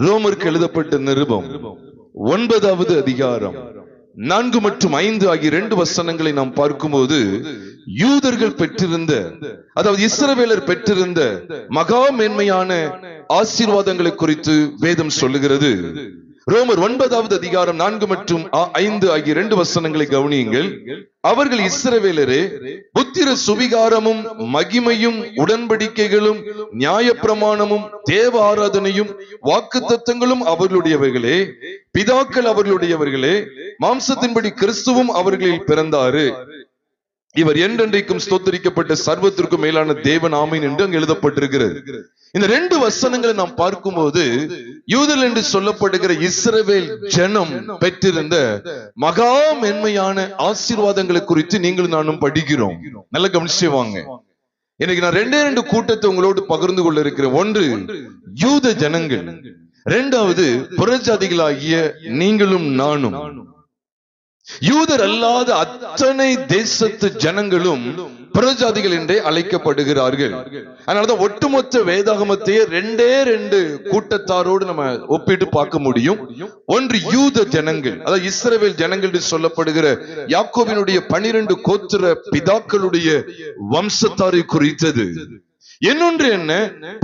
ரோமருக்கு எழுதப்பட்ட நிருபம் 9வது அதிகாரம் 4 மற்றும் 5 ஆகிய 2 வசனங்களை நாம் பார்க்கும்போது யூதர்கள் பெற்றிருந்த, அதாவது இஸ்ரவேலர் பெற்றிருந்த மகா மேன்மையான ஆசீர்வாதங்களை குறித்து வேதம் சொல்லுகிறது. ரோமர் 9வது அதிகாரம் 4 மற்றும் 5 ஆகிய 2 வசனங்களை கவனியுங்கள். அவர்கள் இஸ்ரவேலரே, புத்திர சுவிகாரமும் மகிமையும் உடன்படிக்கைகளும் நியாயப்பிரமாணமும் தேவ ஆராதனையும் வாக்குத்தத்தங்களும் அவர்களுடையவர்களே, பிதாக்கள் அவர்களுடையவர்களே, மாம்சத்தின்படி கிறிஸ்துவும் அவர்களில் பிறந்தாரு. இவர் என்றென்றைக்கும் ஸ்தோத்தரிக்கப்பட்ட சர்வத்திற்கும் மேலான தேவன் ஆமீன் என்று அங்கு எழுதப்பட்டிருக்கிறது. இந்த 2 வசனங்களை நாம் பார்க்கும்போது யூதர்கள் என்று சொல்லப்படுகிற இஸ்ரவேல் ஜனம் பெற்றிருந்த மகா மென்மையான ஆசீர்வாதங்களை குறித்து நீங்களும் நானும் படிக்கிறோம். நல்ல கவனிச்சு வாங்க. இன்னைக்கு நான் 2 கூட்டத்தை உங்களோடு பகிர்ந்து கொள்ள இருக்கிறேன். ஒன்று யூத ஜனங்கள், 2வது புறஜாதிகளாகிய நீங்களும் நானும். யூதர் அல்லாத அத்தனை தேசத்து ஜனங்களும் புறஜாதிகள் என்றே அழைக்கப்படுகிறார்கள். அதனாலதான் ஒட்டுமொத்த வேதாகமத்தையே 2 கூட்டத்தாரோடு நம்ம ஒப்பிட்டு பார்க்க முடியும். ஒன்று யூத ஜனங்கள், அதாவது இஸ்ரவேல் ஜனங்கள் என்று சொல்லப்படுகிற யாக்கோபினுடைய 12 கோத்திர பிதாக்களுடைய வம்சத்தாரை குறித்தது. இன்னொன்று என்ன,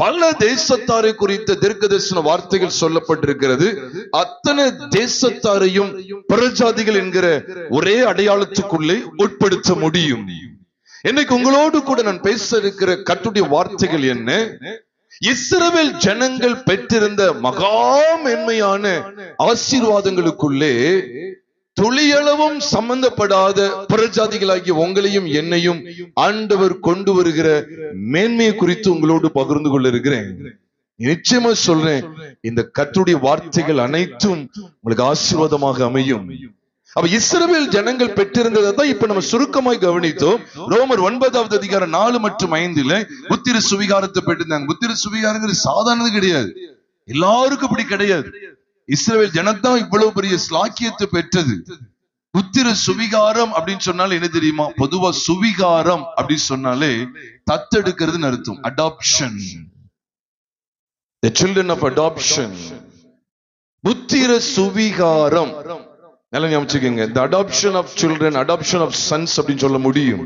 பல தேசத்தாரை குறித்த தீர்க்கதரிசன வார்த்தைகள் சொல்லப்பட்டிருக்கிறது. அத்தனை தேசத்தாரையும் புறஜாதிகள் என்கிற ஒரே அடையாளத்துக்குள்ளே உட்படுத்த முடியும். இன்னைக்கு உங்களோடு கூட நான் பேச இருக்கிற கர்த்தருடைய வார்த்தைகள் என்ன, இஸ்ரவேல் ஜனங்கள் பெற்றிருந்த மகா மேன்மையான ஆசீர்வாதங்களுக்குள்ளே துளியளவும் சம்பந்தப்படாத புறஜாதிகளாகிய உங்களையும் என்னையும் ஆண்டவர் கொண்டு வருகிற மேன்மையை குறித்து உங்களோடு பகிர்ந்து கொள்ள இருக்கிறேன். நிச்சயமா சொல்றேன், இந்த கர்த்தருடைய வார்த்தைகள் அனைத்தும் உங்களுக்கு ஆசீர்வாதமாக அமையும். அப்ப இஸ்ரவேல் ஜனங்கள் பெற்றிருந்ததான் இப்ப நம்ம சுருக்கமாய் கவனித்தோம். ரோமர் 9வது அதிகாரம் 4 மற்றும் 5 புத்திர சுவிகாரத்தை பெற்றிருந்தாங்க. புத்திர சுவிகாரங்கிறது சாதாரணது கிடையாது, எல்லாருக்கும் இப்படி கிடையாது. இஸ்ரவேல் ஜனத்தான் இவ்வளவு பெரிய ஸ்லாக்கியத்தை பெற்றது. புத்திர சுவிகாரம் அப்படின்னு சொன்னாலே என்ன தெரியுமா? பொதுவா சுவிகாரம் அப்படின்னு சொன்னாலே தத்தெடுக்கிறதுன்னு அர்த்தம். Adoption, the children of adoption. புத்திர சுவிகாரம் நல்லா ஞாபகம், the adoption of children, adoption of sons அப்படின்னு சொல்ல முடியும்.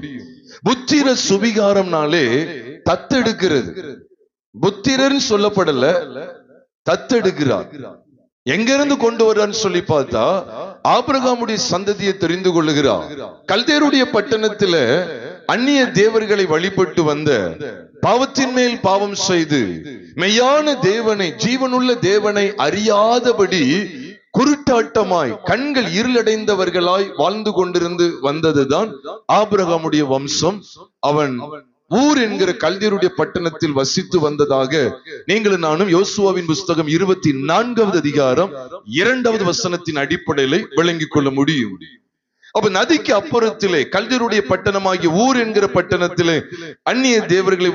புத்திர சுவிகாரம்னாலே தத்தெடுக்கிறது. புத்திரன்னு சொல்லப்படல, தத்தெடுக்கிறார். எங்க இருந்து கொண்டு வர்றான்னு சொல்லி பார்த்தா ஆபிரகாமுடைய சந்ததியை தெரிந்து கொள்ளுகிறார். கல்தேருடைய பட்டணத்துல அந்நிய தேவர்களை வழிபட்டு வந்த, பாவத்தின் மேல் பாவம் செய்து மெய்யான தேவனை, ஜீவனுள்ள தேவனை அறியாதபடி குருட்டாட்டமாய் கண்கள் இருளடைந்தவர்களாய் வாழ்ந்து கொண்டிருந்து வந்ததுதான் ஆபிரகாமுடைய வம்சம். அவன் ஊர் என்கிற கல்தேருடைய பட்டணத்தில் வசித்து வந்ததாக நீங்களும் நானும் யோசுவாவின் புஸ்தகம் 24வது அதிகாரம் 2வது வசனத்தின் அடிப்படையில் விளங்கிக் கொள்ள முடியும். அப்ப நதிக்கு அப்புறத்திலே கல்தேருடைய பட்டணமாகிய ஊர் என்கிற பட்டணத்திலே அந்நிய தேவர்களை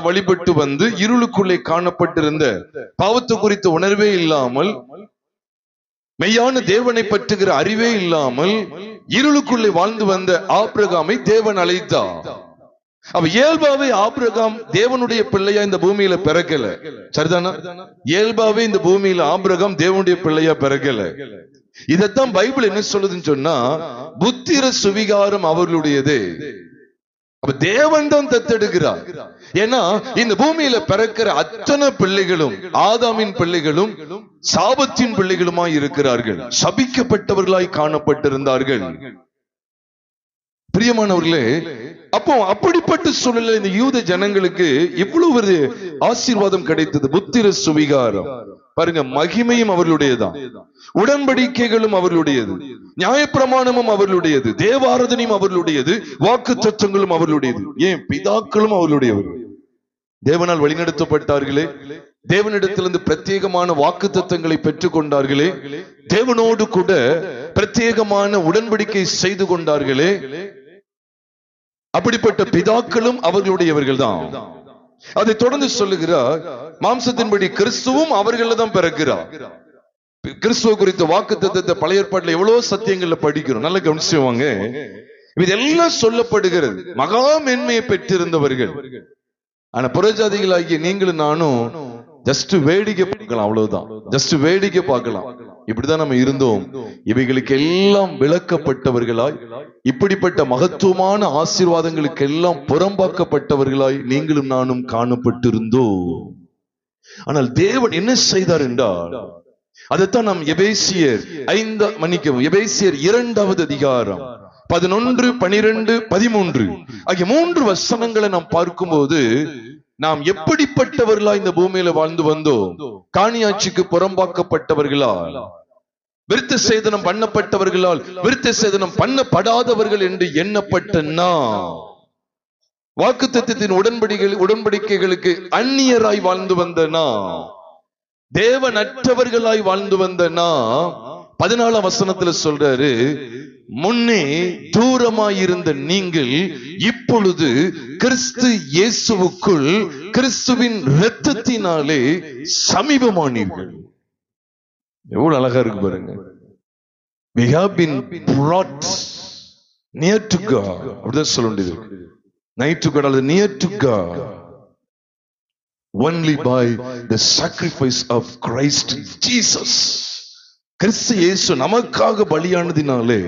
வழிபட்டு வந்து இருளுக்குள்ளே காணப்பட்டிருந்த, பாவத்து குறித்த உணர்வே இல்லாமல், மெய்யான தேவனை பற்றுகிற அறிவே இல்லாமல் இருளுக்குள்ளே வாழ்ந்து வந்த ஆபிரகாமை தேவன் அழைத்தார். அப்ப இயல்பாவே ஆபிரகாம் தேவனுடைய பிள்ளையா இந்த பூமியில பிறக்கல, சரிதானா? இயல்பாவே இந்த பூமியில ஆபிரகாம் தேவனுடைய பிள்ளையா பிறக்கல. இதத்தான் பைபிள் என்ன சொல்லுதுன்னு சொன்னா, புத்திர சுவிகாரம் அவர்களுடையது. அப்ப தேவன் தான் தத்தெடுக்கிறார். ஏன்னா இந்த பூமியில பிறக்கிற அத்தனை பிள்ளைகளும் ஆதாமின் பிள்ளைகளும் சாபத்தின் பிள்ளைகளுமாய் இருக்கிறார்கள், சபிக்கப்பட்டவர்களாய் காணப்பட்டிருந்தார்கள். பிரியமானவர்களே, அப்போ அப்படிப்பட்ட சூழலில் இந்த யூத ஜனங்களுக்கு இவ்வளவு ஒரு ஆசீர்வாதம் கிடைத்தது. புத்திர சுவிகாரம் பாருங்க, மகிமையும் அவர்களுடையதான், உடன்படிக்கைகளும் அவர்களுடையது, நியாயப்பிரமாணமும் அவர்களுடையது, தேவாராதனையும் அவர்களுடையது, வாக்கு தத்தங்களும் அவர்களுடையது. ஏன், பிதாக்களும் அவர்களுடையவர்கள். தேவனால் வழிநடத்தப்பட்டார்களே, தேவனிடத்திலிருந்து பிரத்யேகமான வாக்கு தத்தங்களை பெற்றுக் கொண்டார்களே, தேவனோடு கூட பிரத்யேகமான உடன்படிக்கை செய்து கொண்டார்களே, அப்படிப்பட்ட பிதாக்களும் அவர்களுடையவர்கள் தான். அதை தொடர்ந்து சொல்லுகிறார், மாம்சத்தின்படி கிறிஸ்துவும் அவர்கள தான் பிறக்கிறார். கிறிஸ்துவ குறித்த வாக்கு தத்தத்தை பழைய ஏற்பாட்டுல எவ்வளவு சத்தியங்கள்ல படிக்கிறோம், நல்ல கவனிச்சுவாங்க. இதெல்லாம் சொல்லப்படுகிறது. மகா மேன்மையை பெற்றிருந்தவர்கள். ஆனா புறஜாதிகளாகிய நீங்களும் நானும் ஜஸ்ட் வேடிக்கை பார்க்கலாம், அவ்வளவுதான். ஜஸ்ட் வேடிக்கை பார்க்கலாம். இப்படிதான் நம்ம இருந்தோம். இவைகளுக்கு எல்லாம் விளக்கப்பட்டவர்களாய், இப்படிப்பட்ட மகத்துவமான ஆசீர்வாதங்களுக்கு எல்லாம் புறம்பாக்கப்பட்டவர்களாய் நீங்களும் நானும் காணப்பட்டிருந்தோம். ஆனால் தேவன் என்ன செய்தார் என்றால், அதைத்தான் நாம் எபேசியர் 2வது அதிகாரம் 11, 12, 13 ஆகிய 3 வசனங்களை நாம் பார்க்கும்போது, நாம் எப்படிப்பட்டவர்களா இந்த பூமியில வாழ்ந்து வந்தோம்? காணியாட்சிக்கு புறம்பாக்கப்பட்டவர்களால், விருத்த சேதனம் பண்ணப்பட்டவர்களால், விருத்த சேதனம் பண்ணப்படாதவர்கள் என்று எண்ணப்பட்ட நாம், வாக்குத்தத்தத்தின் உடன்படிக்கைகளுக்கு அந்நியராய் வாழ்ந்து வந்த நாம், தேவனற்றவர்களாய் வாழ்ந்து வந்த நாம், 14ஆம் வசனத்துல சொல்றாரு, முன்னே தூரமாயிருந்த நீங்கள் இப்பொழுது கிறிஸ்து இயேசுவுக்குள் கிறிஸ்துவின் இரத்தத்தினாலே சமீபமானீர்கள். எவ்வளவு அழகா இருக்கு பாருங்க. We have been brought near to God. அப்படிதான் சொல்ல வேண்டியது. Nigh to God அல்லது near to God only by the sacrifice of Christ Jesus. கிறிஸ்து இயேசு நமக்காக பலியானதினாலே,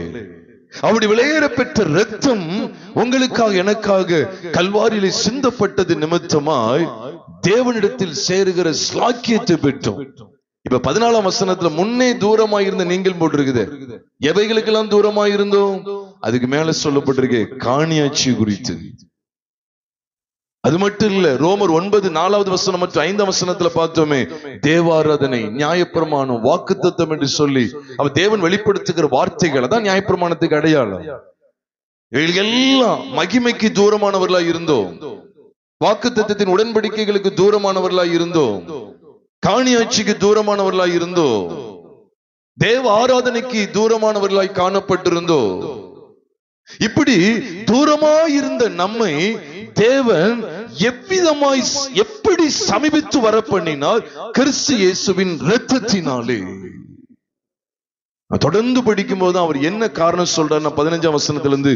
அவருடைய விலையேற பெற்ற இரத்தம் உங்களுக்காக எனக்காக கல்வாரியிலே சிந்தப்பட்டது நிமித்தமாய் தேவனிடத்தில் சேருகிற ஸ்லாக்கியத்தை பெற்றோம். இப்ப 14ஆம் வசனத்துல முன்னே தூரமாயிருந்த நீங்கள் போட்டிருக்குது. எவைகளுக்கெல்லாம் தூரமாயிருந்தோம்? அதுக்கு மேல சொல்லப்பட்டிருக்கு காணியாட்சி குறித்து. அது மட்டும் இல்ல, ரோமர் 9:4 வசனம் மற்றும் 5ஆம் வசனத்துல பார்த்தோமே, தேவாராதனை, நியாயப்பிரமாணம், வாக்குத்தத்தம் என்று சொல்லி அவர் தேவன் வெளிப்படுத்துகிற வார்த்தைகள் அதான் நியாயப்பிரமாணத்துக்கு அடையாளம். எல்லாம் மகிமைக்கு தூரமானவர்களா இருந்தோம், வாக்குத்தத்தத்தின் உடன்படிக்கைகளுக்கு தூரமானவர்களா இருந்தோம், காணியாட்சிக்கு தூரமானவர்களாய் இருந்தோம், தேவ ஆராதனைக்கு தூரமானவர்களாய் காணப்பட்டிருந்தோம். இப்படி தூரமாயிருந்த நம்மை தேவன் எவ்விதமாய் எப்படி சமீபித்து வர பண்ணினார்? கிறிஸ்து இயேசுவின் இரத்தத்தினாலே. தொடர்ந்து படிக்கும் போது அவர் என்ன காரணம் சொல்றார்? 15ஆம் வசனத்திலிருந்து,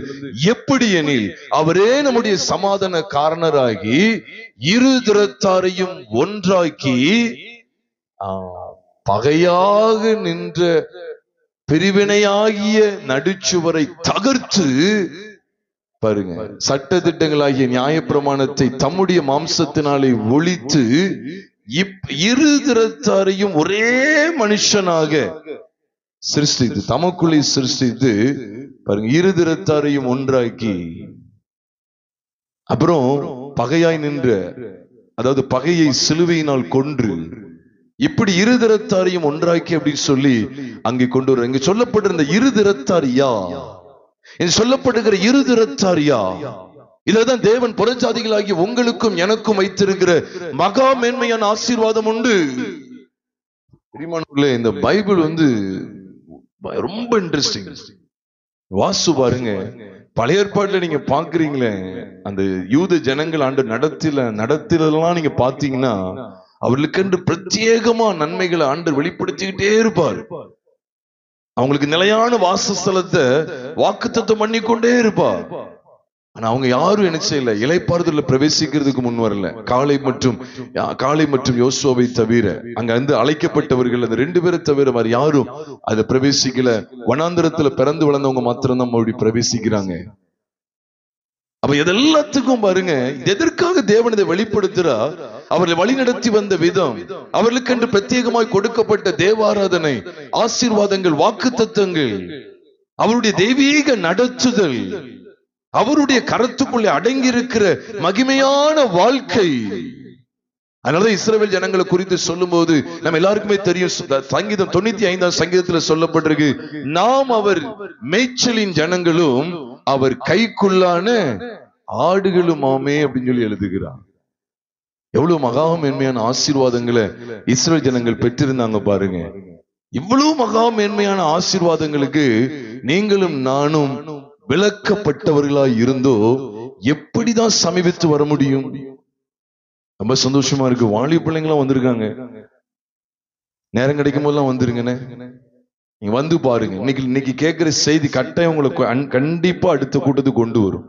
எப்படி எனில் அவரே நம்முடைய சமாதான காரணராகி இரு திறத்தாரையும் ஒன்றாக்கி பகையாக நின்ற பிரிவினையாகிய நடுச்சுவரை தகர்த்து, பாருங்க, சட்ட திட்டங்களாகிய நியாயப்பிரமாணத்தை தம்முடைய மாம்சத்தினாலே ஒழித்து இரு திறத்தாரையும் ஒரே மனுஷனாக சிருஷ்டித்து, தமக்குள்ளே சிருஷ்டித்து, பாருங்க, இரு திறத்தாரையும் ஒன்றாக்கி, அப்புறம் பகையாய் நின்ற, அதாவது பகையை சிலுவையினால் கொன்று, இப்படி இரு திறத்தாரையும் ஒன்றாக்கி அப்படின்னு சொல்லி அங்கே கொண்டு வர. இங்க சொல்லப்பட்டிருந்த இரு திறத்தார் யார்? சொல்லப்படுகிற இரு திறத்தார் யார்? இதுதான் தேவன் புறஜாதிகளாகிய உங்களுக்கும் எனக்கும் வைத்திருக்கிற மகா மேன்மையான ஆசீர்வாதம் உண்டு. பிரியமானவர்களே, இந்த பைபிள் ரொம்ப இன்ட்ரெஸ்டிங். வாசு பாருங்க, பழைய ஏற்பாட்டுல நீங்க பாக்குறீங்களே, அந்த யூத ஜனங்கள் ஆண்டு நடத்திலாம் நீங்க பாத்தீங்கன்னா, அவர்களுக்கென்று பிரத்யேகமா நன்மைகளை ஆண்டு வெளிப்படுத்திக்கிட்டே இருப்பார். அவங்களுக்கு நிலையான வாசஸ்தலத்தை வாக்குத்தத்தம் பண்ணி கொண்டே இருப்பார். ஆனா அவங்க யாரும் என்ன செய்யல, இளைப்பாறுதல்ல பிரவேசிக்கிறதுக்கு முன் வரல. காளை மற்றும் யோசுவாவை தவிர, அங்க அழைக்கப்பட்டவர்கள் அந்த 2 பேரை தவிர வேற யாரும் அதை பிரவேசிக்கல. வனாந்திரத்துல பிறந்து வளர்ந்தவங்க மாத்திரம்தான் அப்படி பிரவேசிக்கிறாங்க. அப்ப இதெல்லாத்துக்கும் பாருங்க, எதற்காக தேவன் இதை வெளிப்படுத்துறார்? அவர்களை வழி நடத்தி வந்த விதம், அவர்களுக்கென்று பிரத்யேகமாய் கொடுக்கப்பட்ட தேவாராதனை, ஆசீர்வாதங்கள், வாக்குத்தத்தங்கள், அவருடைய தெய்வீக நடத்துதல், அவருடைய கரத்துக்குள்ளே அடங்கி இருக்கிற மகிமையான வாழ்க்கை. அதனால இஸ்ரவேல் ஜனங்களை குறித்து சொல்லும் போது நம்ம எல்லாருக்குமே தெரியும், சங்கீதம் 95ஆம் சங்கீதத்துல சொல்லப்பட்டிருக்கு, நாம் அவர் மேய்ச்சலின் ஜனங்களும் அவர் கைக்குள்ளான ஆடுகளுமாமே அப்படின்னு சொல்லி எழுதுகிறார். எவ்வளவு மகா மேன்மையான ஆசீர்வாதங்களை இஸ்ரவேல் ஜனங்கள் பெற்றிருந்தாங்க பாருங்க. இவ்வளவு மகா மேன்மையான ஆசீர்வாதங்களுக்கு நீங்களும் நானும் விளக்கப்பட்டவர்களாய் இருந்தோ எப்படிதான் சமீபித்து வர முடியும்? ரொம்ப சந்தோஷமா இருக்கு. வாலிப பிள்ளைங்களாம் வந்திருக்காங்க. நேரம் கிடைக்கும் போதெல்லாம் வந்துருங்கண்ணே, நீங்க வந்து பாருங்க. இன்னைக்கு கேட்கிற செய்தி கட்டாயம் உங்களுக்கு கண்டிப்பா அடுத்த கூட்டத்துக்கு கொண்டு வரும்.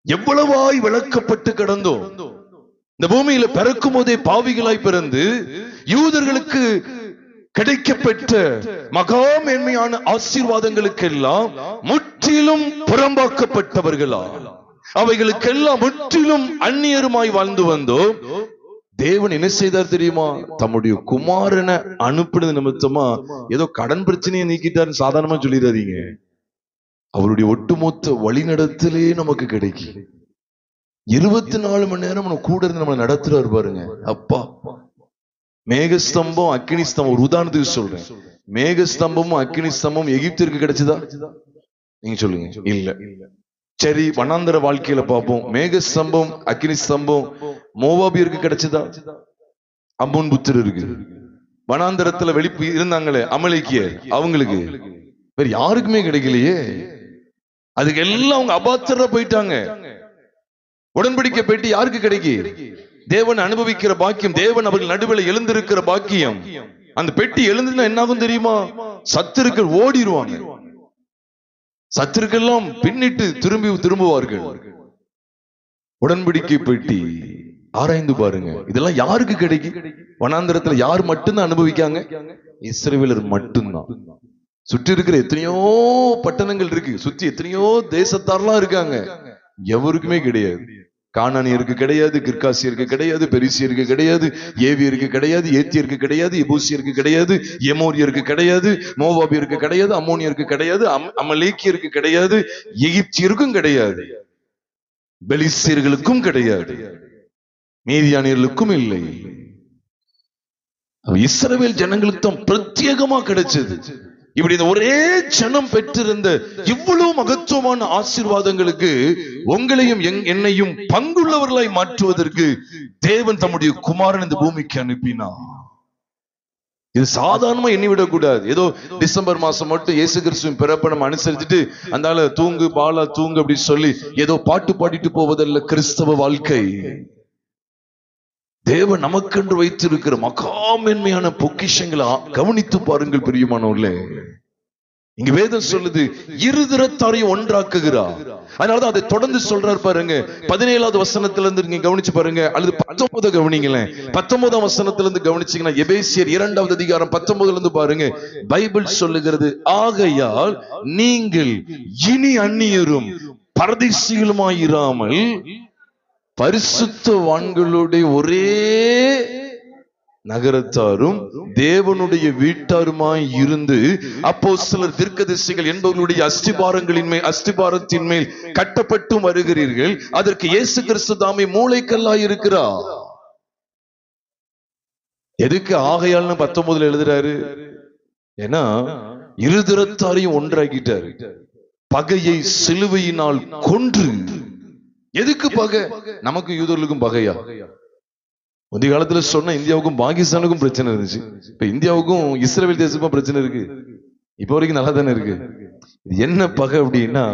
எவ்வளவாய் விளக்கப்பட்டு கிடந்தோம், இந்த பூமியில பிறக்கும் போதே பாவிகளாய் பிறந்து யூதர்களுக்கு கிடைக்கப்பெற்ற மகா மேன்மையான ஆசீர்வாதங்களுக்கெல்லாம் முற்றிலும் புறம்பாக்கப்பட்டவர்களா, அவைகளுக்கெல்லாம் முற்றிலும் அந்நியருமாய் வாழ்ந்து வந்தோம். தேவன் என்ன செய்தார் தெரியுமா? தம்முடைய குமாரனை அனுப்பினது நிமித்தமா ஏதோ கடன் பிரச்சனையை நீக்கிட்டாருன்னு சாதாரணமா சொல்லிடாதீங்க. அவருடைய ஒட்டுமொத்த வழிநடத்தலே நமக்கு கிடைக்கும். 24 மணி நேரம் நம்ம கூட இருந்து நம்ம நடத்துறாரு பாருங்க. அப்பா, மேகஸ்தம்பம் அக்கினி ஸ்தம்பம், ஒரு உதாரணத்துக்கு சொல்றேன். மேகஸ்தம்பமும் அக்கினி ஸ்தம்பம் எகிப்திற்கு கிடைச்சதா? நீங்க சொல்லுங்க. இல்ல. சரி, வனாந்தர வாழ்க்கையில பார்ப்போம். மேகஸ்தம்பம் அக்கினி ஸ்தம்பம் மோவாபியருக்கு கிடைச்சதா? அம்மோன் புத்திரருக்கு. வனாந்தரத்துல வெளிப்பு இருந்தாங்களே அமலேக்கியர், அவங்களுக்கு. வேற யாருக்குமே கிடைக்கலையே. அதுக்கு எல்லாம் அவங்க அபாத்திர போயிட்டாங்க. உடன்படிக்கை பெட்டி யாருக்கு கிடைக்கு? தேவன் அனுபவிக்கிற பாக்கியம், தேவன் அவர்கள் நடுவில் எழுந்திருக்கிற பாக்கியம். அந்த பெட்டி எழுந்துனா என்ன ஆகும் தெரியுமா? சத்துருக்கள் ஓடிடுவாங்க. சத்துருக்கெல்லாம் பின்னிட்டு திரும்புவார்கள். உடன்படிக்கை பெட்டி ஆராய்ந்து பாருங்க. இதெல்லாம் யாருக்கு கிடைக்கும்? வனாந்தரத்துல யார் மட்டும்தான் அனுபவிக்காங்க? இஸ்ரவேலர் மட்டும்தான். சுற்றி இருக்கிற எத்தனையோ பட்டணங்கள் இருக்கு, சுத்தி எத்தனையோ தேசத்தாரெல்லாம் இருக்காங்க, எவருக்குமே கிடையாது. கானானியருக்கு கிடையாது, கிர்காசியருக்கு கிடையாது, பெரிசியருக்கு கிடையாது, ஏவியருக்கு கிடையாது, ஏத்தியருக்கு கிடையாது, எபூசியருக்கு கிடையாது, எமோரியருக்கு கிடையாது, மோவாபியருக்கு கிடையாது, அம்மோனியருக்கு கிடையாது, அமலேக்கியருக்கு கிடையாது, எகிப்தியருக்கும் கிடையாது, பெலிஸ்தியர்களுக்கும் கிடையாது, மீதியானியர்களுக்கும் இல்லை. இஸ்ரவேல் ஜனங்களுக்கு தான் பிரத்யேகமா கிடைச்சது. இப்படி இந்த ஒரே ஜனம் பெற்றிருந்த இவ்வளவு மகத்துவமான ஆசீர்வாதங்களுக்கு உங்களையும் என்னையும் பங்குள்ளவர்களாய் மாற்றுவதற்கு தேவன் தம்முடைய குமாரன் இந்த பூமிக்கு அனுப்பினார். இது சாதாரணமா எண்ணிவிடக்கூடாது. ஏதோ டிசம்பர் மாசம் மட்டும் இயேசு கிறிஸ்துவின் பிறப்பை நம்ம அனுசரிச்சுட்டு அந்தால தூங்கு பாலா தூங்கு அப்படின்னு சொல்லி ஏதோ பாட்டு பாடிட்டு போவதல்ல கிறிஸ்தவ வாழ்க்கை. தேவன் நமக்கென்று வைத்திருக்கிற மகாமேன்மையான பொக்கிஷங்களை கவனித்து பாருங்கள் பிரியமானவர்களே. இங்க வேதம் சொல்லுது, இருதரத்தாரையும் ஒன்றாக்குகிறார். அதனாலதான் அதை தொடர்ந்து சொல்றாரு பாருங்க. 17வது வசனத்திலிருந்து நீங்க கவனிச்சு பாருங்க, அல்லது 19 கவனிங்களேன். 19ஆம் வசனத்திலிருந்து கவனிச்சீங்கன்னா, எபேசியர் 2வது அதிகாரம் 19ல இருந்து பாருங்க. பைபிள் சொல்லுகிறது, ஆகையால் நீங்கள் இனி அந்நியரும் பரதேசிகளுமாயிராமல் பரிசுத்தவான்களுடைய ஒரே நகரத்தாரும் தேவனுடைய வீட்டாருமாய் இருந்து அப்போஸ்தலர் தீர்க்கதரிசிகள் என்பவர்களுடைய அஸ்திபாரத்தின் மேல் கட்டப்பட்டு வருகிறீர்கள். அதற்கு இயேசு கிறிஸ்து தாமே மூளைக்கல்லாய் இருக்கிறார். எதுக்கு ஆகையால்னு 19ல எழுதுறாரு? ஏன்னா இருதரத்தாரையும் ஒன்றாக்கிட்டாரு. பகையை சிலுவையினால் கொன்று. எதுக்கு பகை? நமக்கு யூதர்களுக்கும் பகையா? முந்தைய காலத்துல சொன்ன இந்தியாவுக்கும் பாகிஸ்தானுக்கும் பிரச்சனை இருந்துச்சு. இப்ப இந்தியாவுக்கும் இஸ்ரேல் தேசமும் பிரச்சனை இருக்கு. இப்ப வரைக்கும் நல்லா தானே இருக்கு. என்ன பகை அப்படின்னா,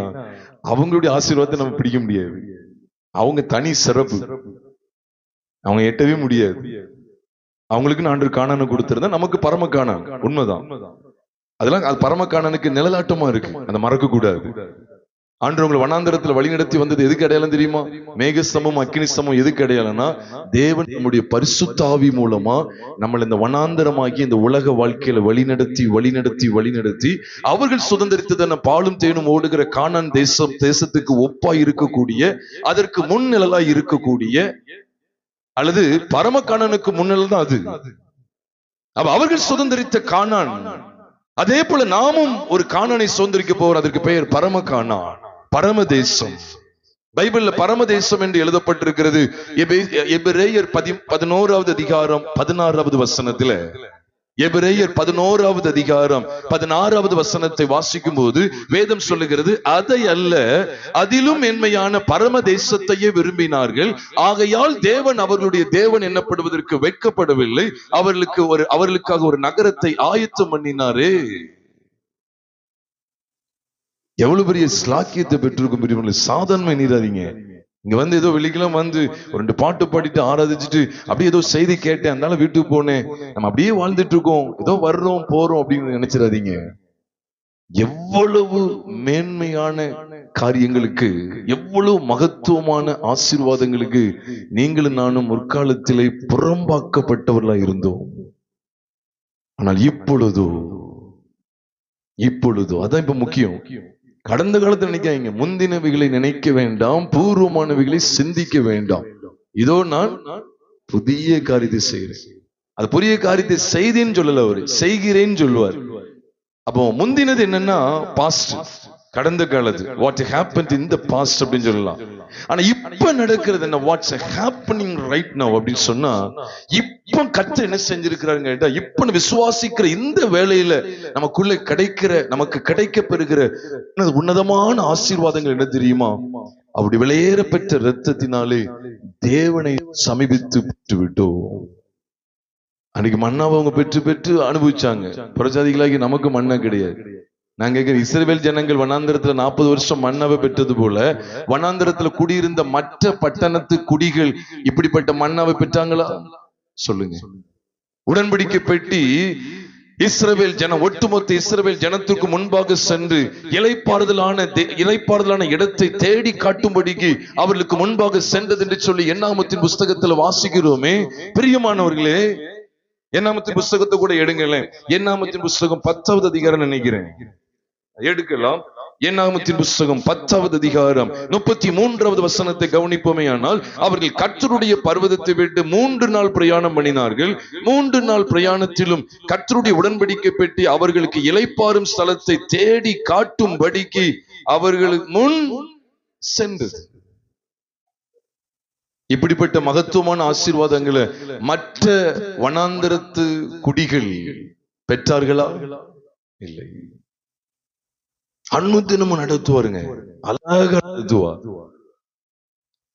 அவங்களுடைய ஆசீர்வாதத்தை நம்ம பிடிக்க முடியாது. அவங்க தனி சிறப்பு, அவங்க எட்டவே முடியாது. அவங்களுக்கு ஆண்டவர் கானானை கொடுத்திருந்தா நமக்கு பரம கானான். உண்மைதான். அதெல்லாம் அது பரம கானானுக்கு நிழலாட்டமா இருக்கு, அதை மறக்க கூடாது. ஆண்டவர் உங்களை வனாந்தரத்துல வழி நடத்தி வந்தது எதுக்கு அடையாளம் தெரியுமா? மேகஸ்தம்பம் அக்கினிஸ்தம்பம் எதுக்கு அடையாளம்னா, தேவன் நம்முடைய பரிசுத்த ஆவி மூலமா நம்மளை இந்த வனாந்தரமாகி இந்த உலக வாழ்க்கையில வழிநடத்தி அவர்கள் சுதந்திரித்ததான பாலும் தேனும் ஓடுகிற கானான் தேசத்துக்கு ஒப்பாய் இருக்கக்கூடிய, அதற்கு முன்னிழலாய் இருக்கக்கூடிய, அல்லது பரம கானானுக்கு முன்னிழல் தான் அது. அப்ப அவர்கள் சுதந்திரித்த கானான், அதே போல நாமும் ஒரு கானானை சுதந்திரிக்க போறோம். அதற்கு பெயர் பரம கானான், பரமதேசம். பைபிள்ல பரமதேசம் என்று எழுதப்பட்டிருக்கிறது. எபிரேயர் 11வது அதிகாரம் 16வது வசனத்துல, எபிரேயர் 11வது அதிகாரம் 16வது வசனத்தை வாசிக்கும் போது வேதம் சொல்லுகிறது, அதை அல்ல அதிலும் மேன்மையான பரமதேசத்தையே விரும்பினார்கள். ஆகையால் தேவன் அவர்களுடைய தேவன் என்னப்படுவதற்கு வெட்கப்படவில்லை, அவர்களுக்காக ஒரு நகரத்தை ஆயத்தம் பண்ணினாரே. எவ்வளவு பெரிய ஸ்லாக்கியத்தை பெற்றிருக்கும். சாதாரணமா நீராதீங்க. இங்க வந்து ஏதோ வெள்ளிக்கிழமை வந்து ஒரு 2 பாட்டு பாடிட்டு ஆராதிச்சுட்டு அப்படியே ஏதோ செய்தி கேட்டேன், அதனால வீட்டுக்கு போனேன், நம்ம அப்படியே வாழ்ந்துட்டு இருக்கோம், ஏதோ வர்றோம் போறோம் அப்படின்னு நினைச்சிடாதீங்க. எவ்வளவு மேன்மையான காரியங்களுக்கு, எவ்வளவு மகத்துவமான ஆசீர்வாதங்களுக்கு நீங்களும் நானும் முற்காலத்திலே புறம்பாக்கப்பட்டவர்களா இருந்தோம். ஆனால் இப்பொழுதோ அதான் இப்ப முக்கியம். கடந்த காலத்துல நினைக்காதீங்க, முந்தினவைகளை நினைக்க வேண்டாம், பூர்வமானவைகளை சிந்திக்க வேண்டாம். இதோ நான் புதிய காரியத்தை செய்கிறேன். அது புதிய காரியத்தை செய்தேன்னு சொல்லல, அவரு செய்கிறேன்னு சொல்லுவார். அப்போ முந்தினது என்னன்னா பாஸ்ட், கடந்த காலத்து, what happened in the past அப்படின்னு சொல்லலாம். ஆனா இப்ப நடக்கிறது என்ன, வாட்ஸ் ஹேப்பனிங் ரைட் நவ அப்படின்னு சொன்னா, இப்ப கர்த்தர் என்ன செஞ்சிருக்கிறாருன்னு கேட்டா, இப்ப விசுவாசிக்கிற இந்த வேளையில நமக்குள்ள நமக்கு கிடைக்க பெறுகிற உன்னதமான ஆசீர்வாதங்கள் என்ன தெரியுமா? அப்படி விலையேற பெற்ற இரத்தத்தினாலே தேவனை சமீபித்து பெற்று விட்டோம். அன்னைக்கு மன்னாவை அவங்க பெற்று அனுபவிச்சாங்க. புறஜாதிகளாகி நமக்கு மன்னா கிடையாது. நான் கேட்கிறேன், இஸ்ரவேல் ஜனங்கள் வனாந்தரத்துல 40 வருஷம் மன்னாவை பெற்றது போல வனாந்தரத்துல குடியிருந்த மற்ற பட்டணத்து குடிகள் இப்படிப்பட்ட மன்னாவை பெற்றாங்களா? சொல்லுங்க. உடன்படிக்கை பெட்டி இஸ்ரவேல் ஜனம், ஒட்டுமொத்த இஸ்ரவேல் ஜனத்திற்கு முன்பாக சென்று இளைப்பாறுதலான இடத்தை தேடி காட்டும்படிக்கு அவர்களுக்கு முன்பாக சென்றது என்று சொல்லி என்னாகமத்தின் புஸ்தகத்துல வாசிக்கிறோமே. பிரியமானவர்களே, என்னாகமத்தின் புஸ்தகத்தை கூட எடுங்களேன். என்னாகமத்தின் புஸ்தகம் 10வது அதிகாரம் நினைக்கிறேன், எடுக்கலாம். என்னாகமத்தின் புஸ்தகம் 10வது அதிகாரம் 33வது வசனத்தை கவனிப்போமே ஆனால், அவர்கள் கர்த்தருடைய பர்வதத்தை விட்டு 3 நாள் பிரயாணம் பண்ணினார்கள். 3 நாள் பிரயாணத்திலும் கர்த்தருடைய உடன்படிக்கை பெட்டி அவர்களுக்கு இளைப்பாறும் ஸ்தலத்தை தேடி காட்டும்படிக்கு அவர்களுக்கு முன் சென்றது. இப்படிப்பட்ட மகத்துவமான ஆசீர்வாதங்களை மற்ற வனாந்தரத்து குடிகள் பெற்றார்களா? இல்லை. அனுதினமும் நடத்துவாருங்க, அழகா நடத்துவார்.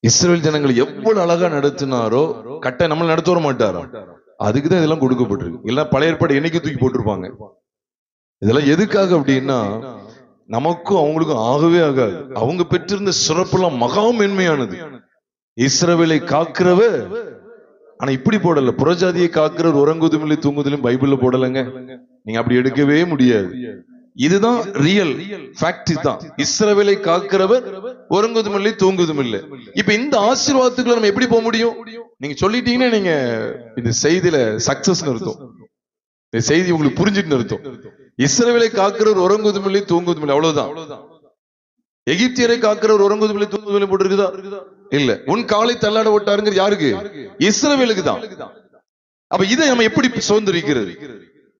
இஸ்ரவேல் ஜனங்களை எவ்வளவு அழகா நடத்தினாரோ கட்ட நம்மள நடத்த வர மாட்டாரோ, அதுக்குதான் இதெல்லாம் கொடுக்கப்பட்டிருக்கு. எல்லாம் பழைய ஏற்பாடு என்னைக்கு தூக்கி போட்டிருப்பாங்க. இதெல்லாம் எதுக்காக அப்படின்னா, நமக்கும் அவங்களுக்கும் ஆகவே ஆகாது. அவங்க பெற்றிருந்த சிறப்புலாம் மகா மேன்மையானது. இஸ்ரவேலை காக்கிறவர், ஆனா இப்படி போடல. புறஜாதியை காக்கிறவர் உறங்குவதும் தூங்குவதிலும் பைபிள்ல போடலங்க. நீங்க அப்படி எடுக்கவே முடியாது. இதுதான் ரியல் ஃபேக்ட். தான் இஸ்ரவேலை காக்கிறவர் உறங்குவதும் இல்லை தூங்குவதும் இல்லை. இப்ப இந்த ஆசீர்வாதத்துக்குள்ள நம்ம எப்படி போக முடியும்? நீங்க சொல்லிட்டீங்கன்னா நீங்க இந்த செய்தியில சக்சஸ் அர்த்தம். இந்த செய்தி உங்களுக்கு புரிஞ்சுட்டு அர்த்தம். இஸ்ரவேலை காக்கிறவர் உறங்குவதும் இல்லை தூங்குவதும் இல்லை, அவ்வளவுதான். எகிப்தியரை காக்கிறவர் உறங்குவதும் இல்லை தூங்குவதும் இல்லை போட்டிருக்குதா? இல்ல. உன் காலை தள்ளாட விட்டாருங்கிறது யாருக்கு? இஸ்ரவேலுக்கு தான். அப்ப இதை நம்ம எப்படி சுதந்திரிக்கிறது?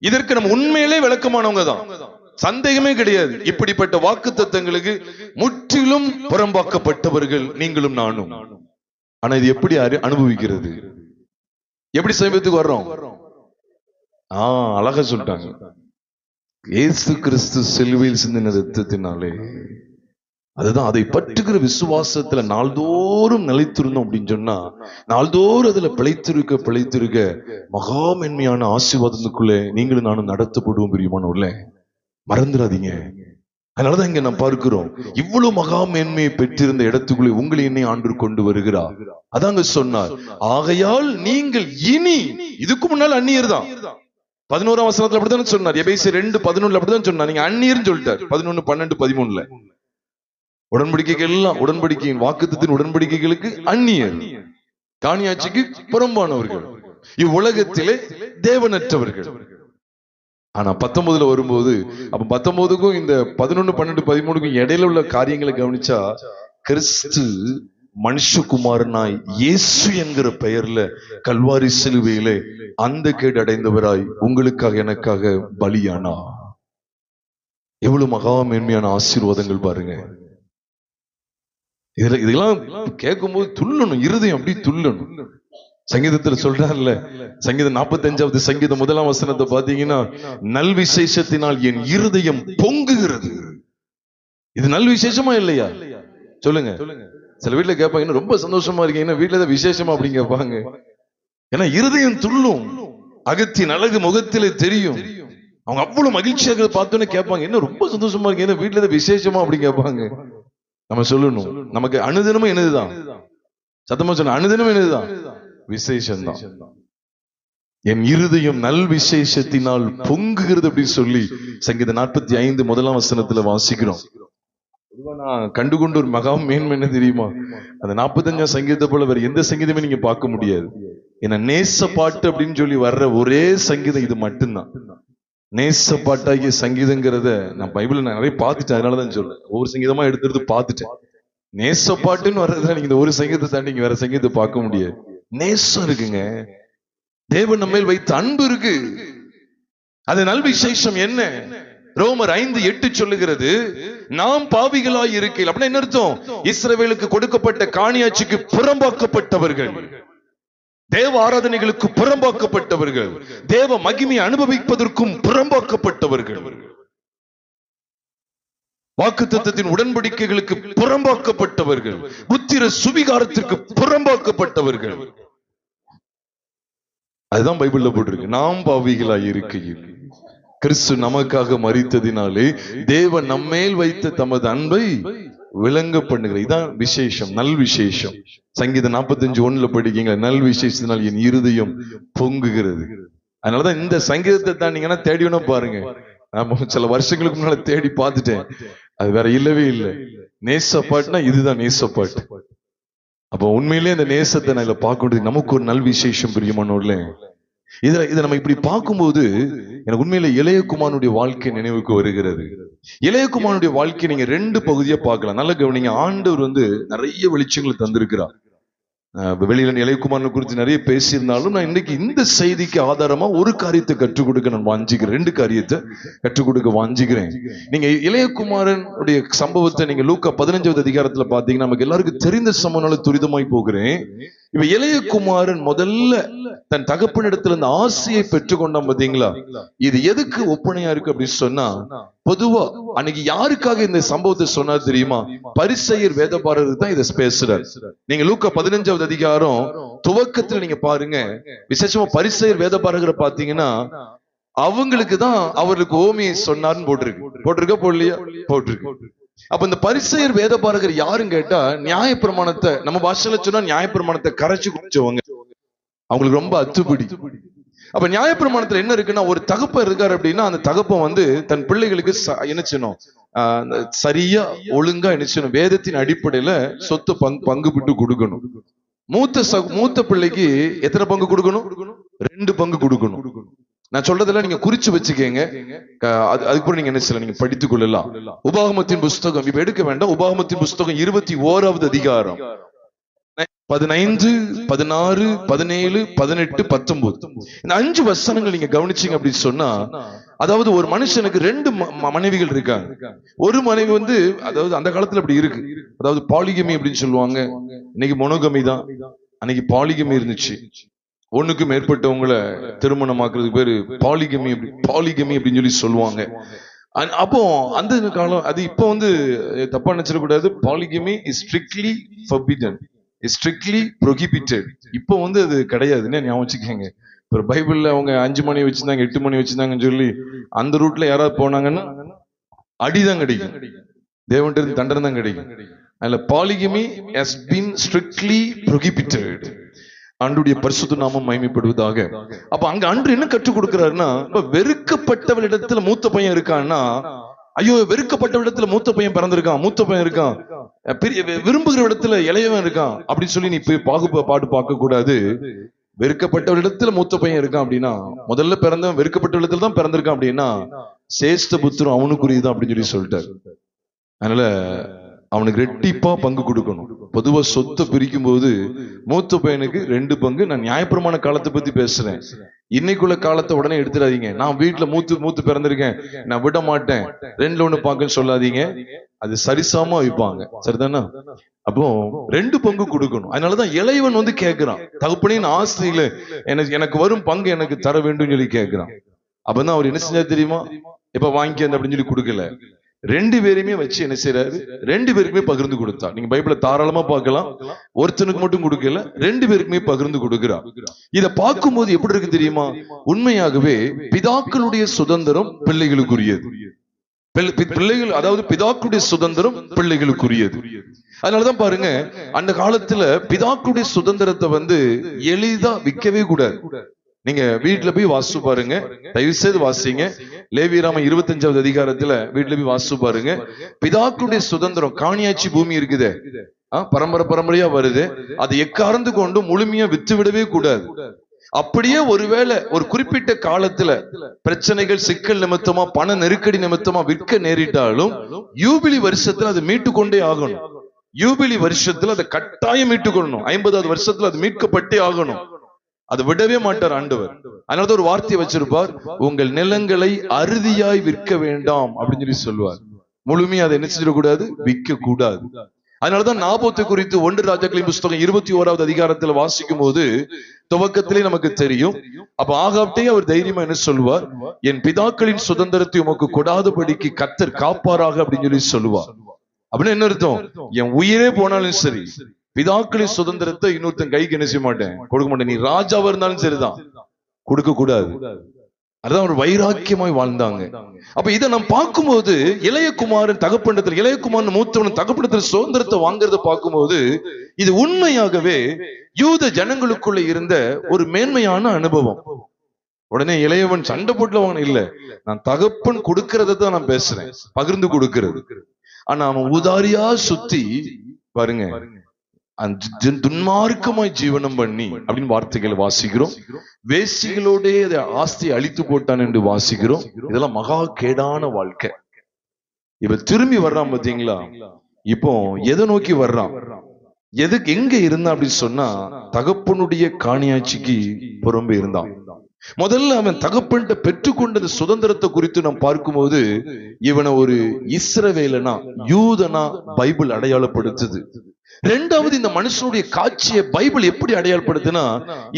இதற்கு நம்ம உண்மையிலே விளக்கமானவங்க தான், சந்தேகமே கிடையாது. இப்படிப்பட்ட வாக்குத்தத்தங்களுக்கு முற்றிலும் புறம்பாக்கப்பட்டவர்கள் நீங்களும் நானும். ஆனா இது எப்படி அனுபவிக்கிறது? எப்படி சமீபத்துக்கு வர்றோம்? அழகா சொல்லிட்டாங்க, இயேசு கிறிஸ்து சிலுவையில் சிந்தின இரத்தத்தினாலே. அதுதான், அதை பற்றுகிற விசுவாசத்துல நாள்தோறும் நிலைத்திருந்தோம் அப்படின்னு சொன்னா, நாள்தோறும் அதுல பிழைத்திருக்க மகா மென்மையான ஆசீர்வாதத்துக்குள்ளே நீங்களும் நானும் நடத்தப்படுவோம். பிரியமானவர்களே, மறந்துடாதீங்க. அதனாலதான் இங்க நாம் பார்க்கிறோம், இவ்வளவு மகா மேன்மையை பெற்றிருந்த இடத்துக்குள்ளே உங்களை என்னை ஆண்டு கொண்டு வருகிறார். அதாங்க சொன்னார், ஆகையால் நீங்கள் இனி, இதுக்கு முன்னால் அந்நியர் தான். 11ஆம் வசனத்துல அப்படித்தான் சொன்னார். எபேசியர் 2:11 அப்படித்தான் சொன்னார், நீங்க அந்நியர்னு சொல்லிட்டார். 11, 12, 13 உடன்படிக்கைகள் எல்லாம், உடன்படிக்கையின் வாக்குத்தத்தின் உடன்படிக்கைகளுக்கு அந்நியர், காணியாட்சிக்கு புறம்பானவர்கள், இவ்வுலகத்திலே தேவனற்றவர்கள். ஆனா 19ல வரும்போது, அப்ப 19க்கும் இந்த 11, 12, 13க்கும் இடையில உள்ள காரியங்களை கவனிச்சா, கிறிஸ்து மனுஷகுமாரனாய் இயேசு என்கிற பெயர்ல கல்வாரி சிலுவையிலே அந்த கேடு அடைந்தவராய் உங்களுக்காக எனக்காக பலியானா. எவ்வளவு மகா மேன்மையான ஆசீர்வாதங்கள் பாருங்க. இதெல்லாம் கேட்கும் போது துள்ளணும், இருதயம் அப்படி துள்ளணும். சங்கீதத்துல சொல்றாருல்ல, சங்கீதம் 45வது சங்கீதம் 1ஆம் வசனத்தை பாத்தீங்கன்னா, நல் விசேஷத்தினால் என் இருதயம் பொங்குகிறது. இது நல் விசேஷமா இல்லையா? சொல்லுங்க. சில வீட்டுல கேட்பாங்க, ரொம்ப சந்தோஷமா இருக்கீங்க, வீட்டுல தான் விசேஷமா அப்படின்னு கேட்பாங்க. ஏன்னா இருதயம் துள்ளும், அகத்தின் அழகு முகத்திலே தெரியும். அவங்க அவ்வளவு மகிழ்ச்சியாக பார்த்தோன்னு கேட்பாங்க, என்ன ரொம்ப சந்தோஷமா இருக்கீங்க, வீட்டுல தான் விசேஷமா அப்படின்னு கேட்பாங்க. நம்ம சொல்லணும், நமக்கு அனுதினமும் என்னதுதான்? சத்தமா சொல்ல, அனுதினமும் என்னதுதான்? விசேஷம் தான். என் இருதயம் நல் விசேஷத்தினால் பொங்குகிறது அப்படின்னு சொல்லி சங்கீதம் 45 1ஆம் வசனத்துல வாசிக்கிறோம். நான் கண்டுகொண்ட ஒரு மகா மேன்மை என்ன தெரியுமா? அந்த 45ஆம் சங்கீதத்தை போல வேற எந்த சங்கீதமே நீங்க பார்க்க முடியாது. ஏன்னா நேச பாட்டு அப்படின்னு சொல்லி வர்ற ஒரே சங்கீதம் இது மட்டும்தான். நேச பாட்டாகிய சங்கீதங்கிறத நான் பைபிள்ல நிறைய பார்த்துட்டேன், அதனாலதான் சொல்றேன். ஒவ்வொரு சங்கீதமா எடுத்து பார்த்துட்டேன். நேச பாட்டுன்னு வர்றதுல நீங்க இந்த ஒரு சங்கீதத்தை தாண்டி நீங்க வேற சங்கீதத்தை பார்க்க முடியாது. நேசம் இருக்குங்க, தேவன் நம்ம மேல் வைத்த அன்பு இருக்கு. அது நல் விசேஷம் என்ன? ரோமர் 5:8 சொல்லுகிறது, நாம் பாவிகளாய் இருக்கையில். அப்படின்னா என்ன அர்த்தம்? இஸ்ரவேலுக்கு கொடுக்கப்பட்ட காணியாட்சிக்கு புறம்பாக்கப்பட்டவர்கள், தேவ ஆராதனைகளுக்கு புறம்பாக்கப்பட்டவர்கள், தேவ மகிமையை அனுபவிப்பதற்கும் புறம்பாக்கப்பட்டவர்கள், வாக்குத்தத்தத்தின் உடன்படிக்கைகளுக்கு புறம்பாக்கப்பட்டவர்கள், புத்திர சுவிகாரத்திற்கு புறம்பாக்கப்பட்டவர்கள். அதுதான் பைபிள்ல போட்டிருக்கு. நாம் பாவிகளாய் இருக்கையில் கிறிஸ்து நமக்காக மரித்ததினாலே தேவன் நம்மேல் வைத்த தமது அன்பை விளங்க பண்ணுகிற. இதான் விசேஷம், நல் விசேஷம். சங்கீதம் 45:1 படிக்கீங்க, நல் விசேஷத்தினால் என் இருதயம் பொங்குகிறது. அதனாலதான் இந்த சங்கீதத்தை தான் நீங்கன்னா தேடினா பாருங்க. நான் சில வருஷங்களுக்கு முன்னால தேடி பார்த்துட்டேன், அது வேற இல்லவே இல்லை. நேசப்பாட்டுனா இதுதான் நேசப்பாட்டு. அப்ப உண்மையிலேயே இந்த நேசத்தை நான் இதுல பார்க்க, நமக்கு ஒரு நல் விசேஷம் பிரியமானோர்ல. இதை நம்ம இப்படி பார்க்கும்போது எனக்கு உண்மையில இளையகுமாரனுடைய வாழ்க்கை நினைவுக்கு வருகிறது. இளையகுமாரனுடைய வாழ்க்கை நீங்க 2 பகுதியா பார்க்கலாம். நல்ல கவனிங்க. ஆண்டவர் நிறைய வெளிச்சங்களை தந்திருக்கிறார். வெளியில இளையகுமாரனை குறித்து நிறைய பேசியிருந்தாலும் நான் இன்னைக்கு இந்த செய்திக்கு ஆதாரமா ஒரு காரியத்தை கற்றுக் கொடுக்க நான் வாஞ்சிக்கிறேன். 2 காரியத்தை கற்றுக் கொடுக்க வாஞ்சிக்கிறேன். நீங்க இளையகுமாரனுடைய சம்பவத்தை நீங்க லூக்கா 15வது அதிகாரத்துல பாத்தீங்கன்னா நமக்கு எல்லாருக்கும் தெரிந்த சம்பவனால துரிதமாய் போகிறேன். இப்ப இளையகுமாரன் முதல்ல தன் தகப்பனிடத்துல இந்த ஆசையை பெற்றுக்கொண்டான் பாத்தீங்களா? இது எதுக்கு ஒப்பனையா இருக்கு அப்படின்னு சொன்னா, பொதுவா அன்னைக்கு யாருக்காக இந்த சம்பவத்தை சொன்னார் தெரியுமா? பரிசேயர் வேதபாரருக்கு தான் இதை பேசுறார். நீங்க லூக்கா 15வது அதிகாரம் துவக்கத்துல நீங்க பாருங்க, விசேஷமா பரிசேயர் வேதபாரகரை பாத்தீங்கன்னா அவங்களுக்கு தான் அவருக்கு ஓமியை சொன்னார்னு போட்டிருக்க போடலையா? போட்டிருக்கு. அப்ப இந்த பரிசேயர் வேதபாரகர் யாருன்னு கேட்டா, நியாயப்பிரமாணத்தை நம்ம பாஷையில சொன்னா நியாயப்பிரமாணத்தை கரைச்சு குடிச்சவங்க. அவங்களுக்கு ரொம்ப அத்துப்பிடி. அப்ப நியாயப்பிரமாணத்துல என்ன இருக்குன்னா, ஒரு தகப்பன் இருக்காரு அப்படின்னா அந்த தகப்பன் தன் பிள்ளைகளுக்கு என்ன செய்யணும்? சரியா ஒழுங்கா என்ன செய்யணும்? வேதத்தின் அடிப்படையில சொத்து பங்கு விட்டு கொடுக்கணும். மூத்த பிள்ளைக்கு எத்தனை பங்கு கொடுக்கணும்? 2 பங்கு கொடுக்கணும். நான் சொல்றதெல்லாம் நீங்க குறிச்சு வச்சுக்கங்க. அதுக்கப்புறம் நீங்க என்ன செய்யலாம், நீங்க படித்துக் கொள்ளலாம். உபாகமத்தின் புஸ்தகம் இப்ப எடுக்க வேண்டாம். உபாகமத்தின் புஸ்தகம் 21வது அதிகாரம் 15, 16, 17, 18, 19 இந்த 5 வசனங்கள் நீங்க கவனிச்சீங்க அப்படின்னு சொன்னா, அதாவது ஒரு மனுஷனுக்கு 2 மனைவிகள் இருக்காங்க. ஒரு மனைவி அதாவது அந்த காலத்துல அப்படி இருக்கு, அதாவது பாலிகமி அப்படின்னு சொல்லுவாங்க. இன்னைக்கு மொனோகமி தான், அன்னைக்கு பாலிகமி இருந்துச்சு. ஒண்ணுக்கு மேற்பட்டவங்களை திருமணமாக்குறதுக்கு பேரு பாலிகமி அப்படின்னு சொல்லி சொல்லுவாங்க. அப்போ அந்த காலம் அது. இப்போ தப்பா நினைச்சிடக்கூடாது. Polygamy is strictly forbidden, strictly prohibited. இப்போ அது கிடையாதுன்னு ஞாபகம் வச்சுக்கோங்க. இப்போ பைபிள்ல அவங்க 5 மணி வச்சிருந்தாங்க, 8 மணி வச்சிருந்தாங்கன்னு சொல்லி அந்த ரூட்ல யாராவது போனாங்கன்னா அடிதான் கிடைக்கும், தேவன்கிட்ட இருந்து தண்டனை தான் கிடைக்கும். அதுல polygamy has been strictly prohibited. ஆண்டுடைய பரிசுத்த நாமம் மகிமைப்படுவதாக. அப்ப அங்க அன்று என்ன கற்றுக் கொடுக்கிறாருன்னா, இப்ப வெறுக்கப்பட்டவளிடத்துல மூத்த பையன் இருக்கான்னா, ஐயோ வெறுக்கப்பட்ட இடத்துல மூத்த பையன் பிறந்திருக்கான், மூத்த பையன் இருக்கான், விரும்புகிற இடத்துல இளையவன் இருக்கான் அப்படின்னு சொல்லி நீ போய் பாட்டு பார்க்க கூடாது. வெறுக்கப்பட்ட இடத்துல மூத்த பையன் இருக்கான் அப்படின்னா, முதல்ல பிறந்தவன் வெறுக்கப்பட்ட இடத்துல தான் பிறந்திருக்கான் அப்படின்னா, சேஷ்ட புத்திரம் அவனுக்குரியதான் அப்படின்னு சொல்லி சொல்லிட்டாரு. அதனால அவனுக்கு ரெட்டிப்பா பங்கு கொடுக்கணும். பொதுவா சொத்தை பிரிக்கும் போது மூத்த பையனுக்கு 2 பங்கு. நான் நியாயப்பிரமாண காலத்தை பத்தி பேசுறேன். இன்னைக்குள்ள காலத்தை உடனே எடுத்துடாதீங்க. நான் வீட்டுல மூத்து பிறந்திருக்கேன், நான் விட மாட்டேன், 2ல 1 பாக்குன்னு சொல்லாதீங்க. அது சரிசமா வைப்பாங்க, சரிதானா? அப்போ 2 பங்கு கொடுக்கணும். அதனாலதான் இளையவன் கேட்கிறான், தகப்பனின் ஆஸ்தியில எனக்கு வரும் பங்கு எனக்கு தர வேண்டும் சொல்லி கேட்கிறான். அப்பதான் அவர் என்ன செஞ்சா தெரியுமா? இப்ப வாங்கிக்க அப்படின்னு சொல்லி கொடுக்கல, 2 பேருமே வச்சு என்ன செய்யறாரு? 2 பேருக்குமே பகிர்ந்து கொடுத்தா. நீங்க பைபிள தாராளமா பார்க்கலாம். ஒருத்தனுக்கு மட்டும் கொடுக்கல, 2 பேருக்குமே பகிர்ந்து கொடுக்கிறார். இத பார்க்கும்போது எப்படி இருக்கு தெரியுமா? உண்மையாகவே பிதாக்களுடைய சுதந்திரம் பிள்ளைகளுக்குரியது. பிள்ளைகள், அதாவது பிதாக்களுடைய சுதந்திரம் பிள்ளைகளுக்குரியது. அதனாலதான் பாருங்க, அந்த காலத்துல பிதாக்களுடைய சுதந்திரத்தை எளிதா விற்கவே கூடாது. நீங்க வீட்டுல போய் வாசிச்சு பாருங்க, தயவு செய்து வாசிங்க. லேவியராம 25வது அதிகாரத்துல வீட்டுல போய் வாசிச்சு பாருங்க. பிதாக்களுடைய சுதந்திரம் காணியாட்சி பூமி இருக்குதே, பரம்பரை பரம்பரையா வருது. அதை எக்கார்ந்து கொண்டு முழுமையா வித்து விடவே கூடாது. அப்படியே ஒருவேளை ஒரு குறிப்பிட்ட காலத்துல பிரச்சனைகள், சிக்கல் நிமித்தமா, பண நெருக்கடி நிமித்தமா விற்க நேரிட்டாலும் யூபிலி வருஷத்துல அது மீட்டு கொண்டே ஆகணும். யூபிலி வருஷத்துல அதை கட்டாயம் மீட்டு கொள்ளணும். 50வது வருஷத்துல அது மீட்கப்பட்டே ஆகணும். அதை விடவே மாட்டார் ஆண்டவர். அதனால ஒரு வார்த்தையை வச்சிருப்பார், உங்கள் நிலங்களை அறுதியாய் விற்க வேண்டாம் அப்படின்னு சொல்லி சொல்லுவார். முழுமையா அதை என்ன செஞ்சிடக்கூடாது, விற்க கூடாது. அதனாலதான் நாபோத்தை குறித்து 1 ராஜாக்களின் புஸ்தகம் 21வது அதிகாரத்துல வாசிக்கும் போது துவக்கத்திலே நமக்கு தெரியும். அப்ப ஆகாப்டே அவர் தைரியமா என்ன சொல்லுவார், என் பிதாக்களின் சுதந்திரத்தை உமக்கு கொடாதபடிக்கு கர்த்தர் காப்பாராக அப்படின்னு சொல்லி சொல்லுவார். அப்படின்னு என்ன அர்த்தம், என் உயிரே போனாலும் சரி பிதாக்களின் சுதந்திரத்தை இன்னொருத்தன் கைக்கு என்ன செய்ய மாட்டேன், கொடுக்க மாட்டேன். நீ ராஜாவா இருந்தாலும் சரிதான், கொடுக்க கூடாது. அதான் ஒரு வைராக்கியமாய் வாழ்ந்தாங்க. அப்ப இதை நாம் பார்க்கும்போது இளையகுமாரன் தகப்பனிடத்தில், இளையகுமாரன் மூத்தவன் தகப்பனிடத்தில் சுதந்திரத்தை வாங்குறத பார்க்கும்போது இது உண்மையாகவே யூத ஜனங்களுக்குள்ள இருந்த ஒரு மேன்மையான அனுபவம். உடனே இளையவன் சண்டை போட்டுல வாங்க இல்ல, நான் தகப்பன் கொடுக்கறத தான் நான் பேசுறேன், பகிர்ந்து கொடுக்கிறது. ஆனா அவன் உதாரியா சுத்தி பாருங்க, துன்மார்க்கமாய் ஜீவனம் பண்ணி அப்படின்னு வார்த்தைகள் வாசிக்கிறோம். வேசிகளோட ஆஸ்தியை அழித்து போட்டான் என்று வாசிக்கிறோம். இதெல்லாம் மகா கேடான வாழ்க்கை. இப்ப திரும்பி வர்றான் பாத்தீங்களா, இப்போ எதை நோக்கி வர்றான், எதுக்கு எங்க இருந்தான் அப்படின்னு சொன்னா தகப்பனுடைய காணியாட்சிக்கு புறம்பே இருந்தான். முதல்ல அவன் தகப்பன்ட்ட பெற்றுக்கொண்ட சுதந்திரத்தை குறித்து நாம் பார்க்கும்போது இவனை ஒரு இஸ்ரவேலனா, யூதனா பைபிள் அடையாளப்படுத்துது. இரண்டாவது, இந்த மனுஷனுடைய காட்சியை பைபிள் எப்படி அடையாளப்படுத்துனா,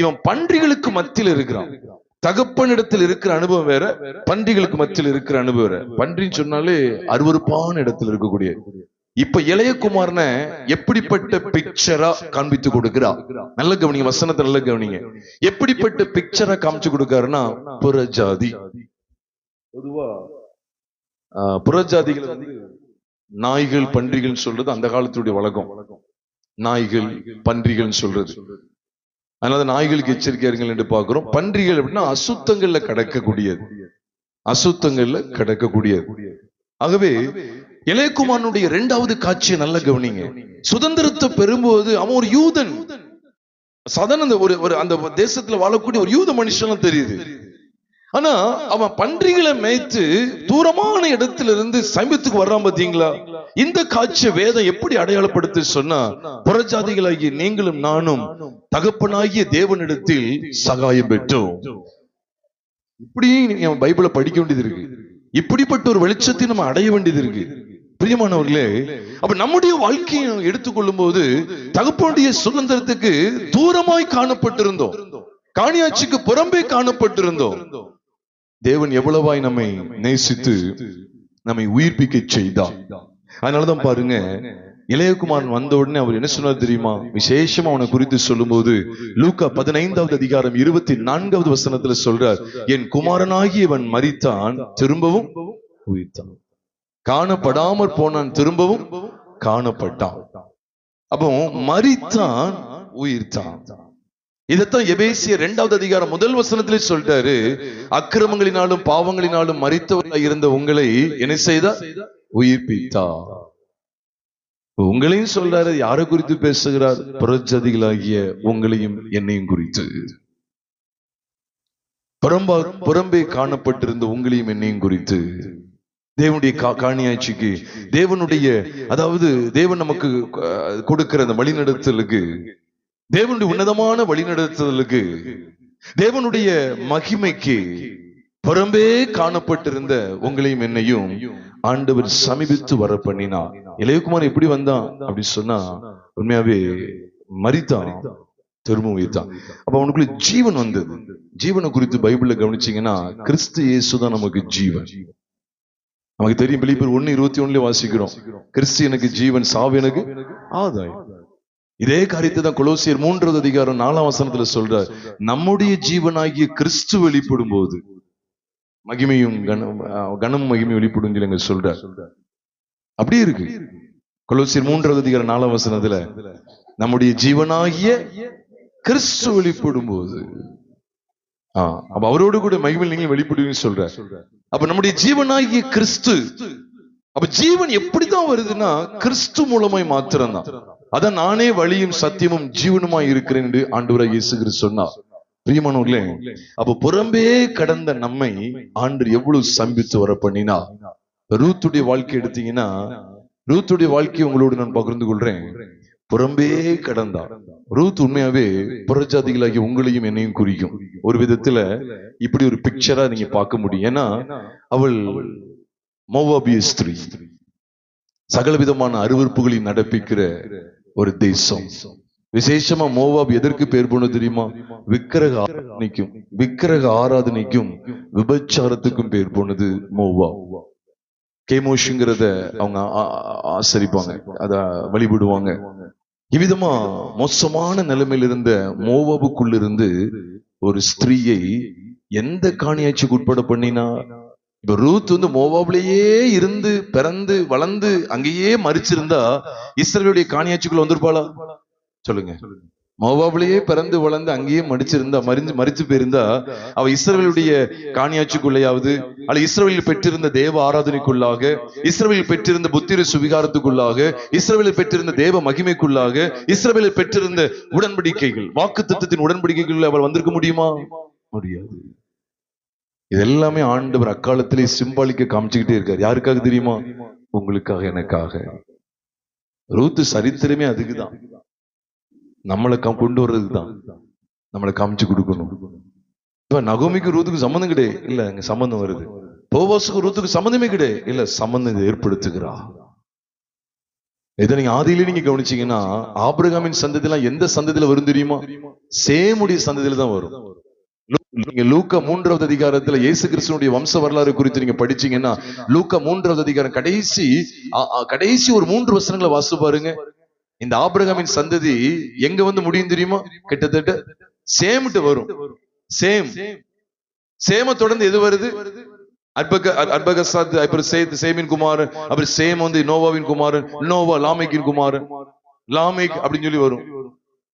இவன் பன்றிகளுக்கு மத்தியில் இருக்கிறான். தகப்பனிடத்தில் இருக்கிற அனுபவம் வேற, பன்றிகளுக்கு மத்தியில் இருக்கிற அனுபவம் வேற. பன்றின்னு சொன்னாலே அருவருப்பான இடத்துல இருக்கக்கூடிய. இப்ப இளையகுமாரனை எப்படிப்பட்ட பிக்சரா காண்பித்து கொடுக்கிறா, நல்ல கவனிங்க, வசனத்தை நல்ல கவனிங்க. எப்படிப்பட்ட பிக்சரா காமிச்சு கொடுக்காருன்னா, புறஜாதி. பொதுவா புறஜாதிகள் நாய்கள் பன்றிகள் சொல்றது அந்த காலத்துடைய வழக்கம். நாய்கள் பன்றிகள் சொல்றது. அதனால நாய்களுக்கு எச்சரிக்கையா இருங்கள் என்று பார்க்கிறோம். பன்றிகள் அப்படின்னா அசுத்தங்கள்ல கடக்கக்கூடியது, அசுத்தங்கள்ல கடக்கக்கூடியது. ஆகவே இளையகுமாரனுடைய இரண்டாவது காட்சியை நல்ல கவனிங்க. சுதந்திரத்தை பெறும்போது அவன் ஒரு யூதன், சாதாரண ஒரு அந்த தேசத்துல வாழக்கூடிய ஒரு யூத மனுஷன் தெரியுது. ஆனா அவன் பன்றிகளை மேய்த்து தூரமான இடத்துல இருந்து சமீபத்துக்கு வர்றான் பாத்தீங்களா. இந்த காட்சியை வேதம் எப்படி அடையாளப்படுத்த சொன்னா, புறஜாதிகளாகிய நீங்களும் நானும் தகப்பனாகிய தேவனிடத்தில் சகாயம் பெற்றோம். இப்படி பைபிளை படிக்க வேண்டியது இருக்கு. இப்படிப்பட்ட ஒரு வெளிச்சத்தை நம்ம அடைய வேண்டியது இருக்கு. பிரியமானவர்களே, அப்ப நம்முடைய வாழ்க்கையை எடுத்துக்கொள்ளும் போது தகப்பனுடைய சுதந்திரத்துக்கு தூரமாய் காணப்பட்டிருந்தோம், காணியாட்சிக்கு புறம்பே காணப்பட்டிருந்தோம். தேவன் எவ்வளவாய் நம்மை நேசித்து நம்மை உயிர்ப்பிக்க செய்தார். அதனாலதான் பாருங்க, இளையகுமாரன் வந்த உடனே அவர் என்ன சொன்னார் தெரியுமா, விசேஷமா அவனை குறித்து சொல்லும் போது லூக்கா 15வது அதிகாரம் 24வது வசனத்துல சொல்றார், என் குமாரனாகி இவன் மரித்தான், திரும்பவும் உயிர்த்தான். காணப்படாமற் போனான், திரும்பவும் காணப்பட்டான். அப்போ மரித்தான், உயிர்த்தான். இதைத்தான் எபேசியர் 2வது அதிகாரம் 1 வசனத்திலே சொல்லிட்டாரு, அக்கிரமங்களினாலும் பாவங்களினாலும் மரித்தவர்களாய் இருந்த உங்களை என்ன செய்தார், உயிர்ப்பித்தார். உங்களையும் சொல்றாரு. யாரை குறித்து பேசுகிறார், புறஜாதிகளாகிய உங்களையும் என்னையும் குறித்து. புறம்பே காணப்பட்டிருந்த உங்களையும் என்னையும் குறித்து. தேவனுடைய காணியாட்சிக்கு, தேவனுடைய, அதாவது தேவன் நமக்கு கொடுக்கிற அந்த வழிநடத்தலுக்கு, தேவனுடைய உன்னதமான வழிநடத்துதலுக்கு, தேவனுடைய மகிமைக்கு புறம்பே காணப்பட்டிருந்த உங்களையும் என்னையும் ஆண்டவர் சமீபித்து வர பண்ணினார். இளையகுமார் எப்படி வந்தான் அப்படி சொன்னா, உண்மையாவே மரித்தான், திரும்ப உயிர்த்தான். அப்ப அவனுக்குள்ள ஜீவன் வந்தது. ஜீவனை குறித்து பைபிள்ல கவனிச்சீங்கன்னா, கிறிஸ்து இயேசுதான் நமக்கு ஜீவன். நமக்கு தெரியும், பிலிப்பியர் 1:21 வாசிக்கிறோம், கிறிஸ்து எனக்கு ஜீவன், சாவு எனக்கு ஆதாயம். இதே காரியத்தை தான் கொலோசியர் 3வது அதிகாரம் 4ஆம் வசனத்துல சொல்றார், நம்முடைய ஜீவனாகிய கிறிஸ்து வெளிப்படும் போது மகிமையும் கனம் மகிமையும் வெளிப்படும் சொல்றார். அப்படியே இருக்கு. கொலோசியர் 3வது அதிகாரம் 4ஆம் வசனத்துல நம்முடைய ஜீவனாகிய கிறிஸ்து வெளிப்படும் போது அப்ப அவரோடு கூட மகிமையில் நீங்கள் வெளிப்படுவீங்கன்னு சொல்றார். அப்ப நம்முடைய ஜீவனாகிய கிறிஸ்து. அப்ப ஜீவன் எப்படிதான் வருதுன்னா கிறிஸ்து மூலமாய் மாத்திரம்தான். அதான் நானே வழியும் சத்தியமும் ஜீவனுமாய் இருக்கிறேன் என்று ஆண்டவராகிய இயேசு கிறிஸ்து சொன்னார். பிரியமானவர்களே, அப்ப புறம்பே கடந்த நம்மை ஆண்டவர் எவ்வளவு சம்பித்து வர பண்ணினா. ரூத்துடைய வாழ்க்கை எடுத்தீங்கன்னா, ரூத்துடைய வாழ்க்கையை உங்களோடு நான் பகிர்ந்து கொள்றேன். புறம்பே கடந்தார். ரூத் உண்மையாவே புறஜாதிகளாகி உங்களையும் என்னையும் குறிக்கும். ஒரு விதத்துல இப்படி ஒரு பிக்சரா நீங்க பார்க்க முடியும். ஏன்னா அவள் மோவாபிய ஸ்திரீ, சகல விதமான அருவருப்புகளில் நடப்பிக்கிற ஒரு தேசம். விசேஷமா மோவாப் எதற்கு பேர் போனது தெரியுமா? விக்கிரக ஆராதனைக்கும் விபச்சாரத்துக்கும் பேர் போனது மோவாப். கேமோஷுங்கிறத அவங்க ஆசரிப்பாங்க, அத வழிபடுவாங்க. இவ்விதமா மோசமான நிலைமையில் இருந்த மோவாபுக்குள்ள இருந்து ஒரு ஸ்திரீயை எந்த காணியாட்சிக்கு உட்பட பண்ணினா? இப்ப ரூத் மோவாபிலேயே இருந்து பிறந்து வளர்ந்து அங்கேயே மறிச்சிருந்தா இஸ்ரவேலுடைய காணியாட்சிக்குள்ள வந்திருப்பாளா? சொல்லுங்க. மோவாபிலேயே பிறந்து வளர்ந்து அங்கேயே மறிச்சு போயிருந்தா அவ இஸ்ரவேலுடைய காணியாட்சிக்குள்ளையாவது அல்ல இஸ்ரவேலில் பெற்றிருந்த தேவ ஆராதனைக்குள்ளாக, இஸ்ரவேலில் பெற்றிருந்த புத்திர சுவிகாரத்துக்குள்ளாக, இஸ்ரவேலில் பெற்றிருந்த தேவ மகிமைக்குள்ளாக, இஸ்ரவேலில் பெற்றிருந்த உடன்படிக்கைகள், வாக்குத்தத்தத்தின் உடன்படிக்கைகள் அவள் வந்திருக்க முடியுமா? முடியாது. இதெல்லாமே ஆண்டவர் அக்காலத்திலே சிம்பாலிக்க காமிச்சுக்கிட்டே இருக்காரு. யாருக்காக தெரியுமா? உங்களுக்காக, எனக்காக. ரூத் சரித்திரமே அதுக்குதான். நம்மளை கொண்டு வர்றதுதான், நம்மளை காமிச்சு கொடுக்கணும். நகோமிக்கு ரூத்துக்கு சம்பந்தம் கிடையாது, இல்ல அங்க சம்பந்தம் வருது. போவாசுக்கு ரூத்துக்கு சம்பந்தமே கிடையாது, இல்ல சம்பந்தம் ஏற்படுத்துகிறா. இதை நீங்க ஆதியிலே நீங்க கவனிச்சீங்கன்னா ஆபிரகாமின் சந்ததி எல்லாம் எந்த சந்ததியில வரும் தெரியுமா? சேமுடைய சந்ததியில தான் வரும். நீங்க லூக்கா 3வது அதிகாரத்துல இயேசு கிறிஸ்துவினுடைய வம்ச வரலாறு குறித்து நீங்க படிச்சீங்கன்னா, லூக்கா 3வது அதிகாரம் கடைசி ஒரு 3 வசனங்களை வாசித்து பாருங்க. இந்த ஆபிரகாமின் சந்ததி எங்க முடியும் தெரியுமா? கிட்டத்தட்ட சேம்ட்டு வரும். சேம தொடர்ந்து எது வருது? அர்பகசாத், அப்புறம் சேமின் குமாரன், அப்புறம் சேம் நோவாவின் குமாரன், நோவா லாமேக்கின் குமாரன், லாமேக் அப்படின்னு சொல்லி வரும்,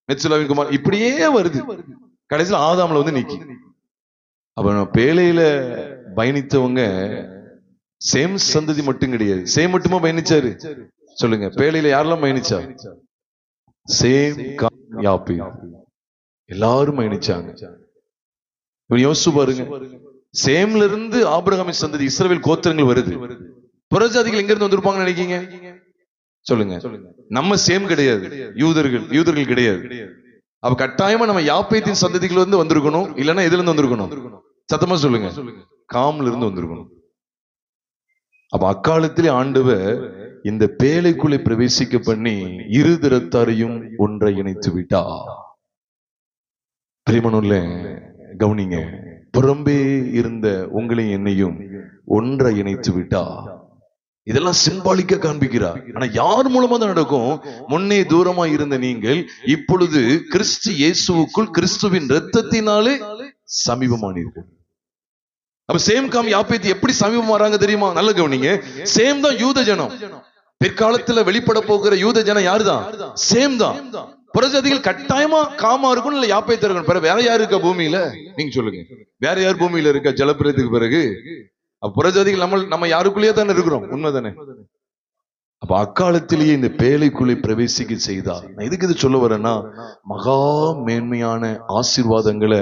மெத்சுலாவின் குமாரன், இப்படியே வருது. கடைசியில் ஆதாம்ல நிக்கி. அப்ப பேழையில பயணித்தவங்க சேம் சந்ததி மட்டும் கிடையாது. சேம் மட்டுமா பயணிச்சாரு? சொல்லுங்க. பேழையில யாரெல்லாம் பயணிச்சா? சேம், யாப்பேத், எல்லாரும் பயணிச்சாங்க. யோசிச்சு பாருங்க. சேம்ல இருந்து ஆபிரகாமின் சந்ததி இஸ்ரவேல் கோத்திரங்கள் வருது. புறஜாதிகள் எங்க இருந்து வந்திருப்பாங்கன்னு நினைக்கீங்க? சொல்லுங்க. நம்ம சேம் கிடையாது, யூதர்கள் கிடையாது. அப்ப கட்டாயமா நம்ம யாப்பேத்தின் சந்ததிகள் வந்திருக்கணும். இல்லன்னா எதுல இருந்து வந்திருக்கணும்? சத்தமா சொல்லுங்க. காம்ல இருந்து வந்திருக்கணும். அப்ப அக்காலத்திலே ஆண்டவர் இந்த பேழைக்குள்ளே பிரவேசிக்க பண்ணி இரு திறத்தாரையும் ஒன்றை இணைத்து விட்டா. பிரியமானவர்களே, கவனிங்க. புறம்பே இருந்த உங்களையும் என்னையும் ஒன்றை இணைத்து விட்டா. இதெல்லாம் சிம்பாலிக்க காண்பிக்கிறார். ஆனா யார் மூலமா தான் நடக்கும்? முன்னே தூரமா இருந்த நீங்கள் இப்பொழுது கிறிஸ்து இயேசுவுக்குள் கிறிஸ்துவின் இரத்தத்தினாலே சமீபமானீர்கள். அப்ப சேம், காம், யாப்பேத் எப்படி சமீபம் வராங்க தெரியுமா? நல்ல கவனிங்க. சேம் தான் யூத ஜனம். பிற்காலத்துல வெளிப்பட போகிற யூத ஜனம் யாருதான்? சேம் தான். புறஜாதிகள் கட்டாயமா காமா இருக்கணும், இல்ல யாப்பேத் இருக்கணும். வேற யாரு இருக்கா பூமியில? நீங்க சொல்லுங்க. வேற யார் பூமியில இருக்கா ஜலப்பிரயத்துக்கு பிறகு? புறஜாதிகள் நம்ம யாருக்குள்ளேயே தானே இருக்கிறோம். உண்மைதானே? அப்ப அக்காலத்திலேயே இந்த பேழைக்குள்ளே பிரவேசிக்க செய்தார். நான் எதுக்கு இது சொல்ல வரேன்னா, மகா மேன்மையான ஆசீர்வாதங்களை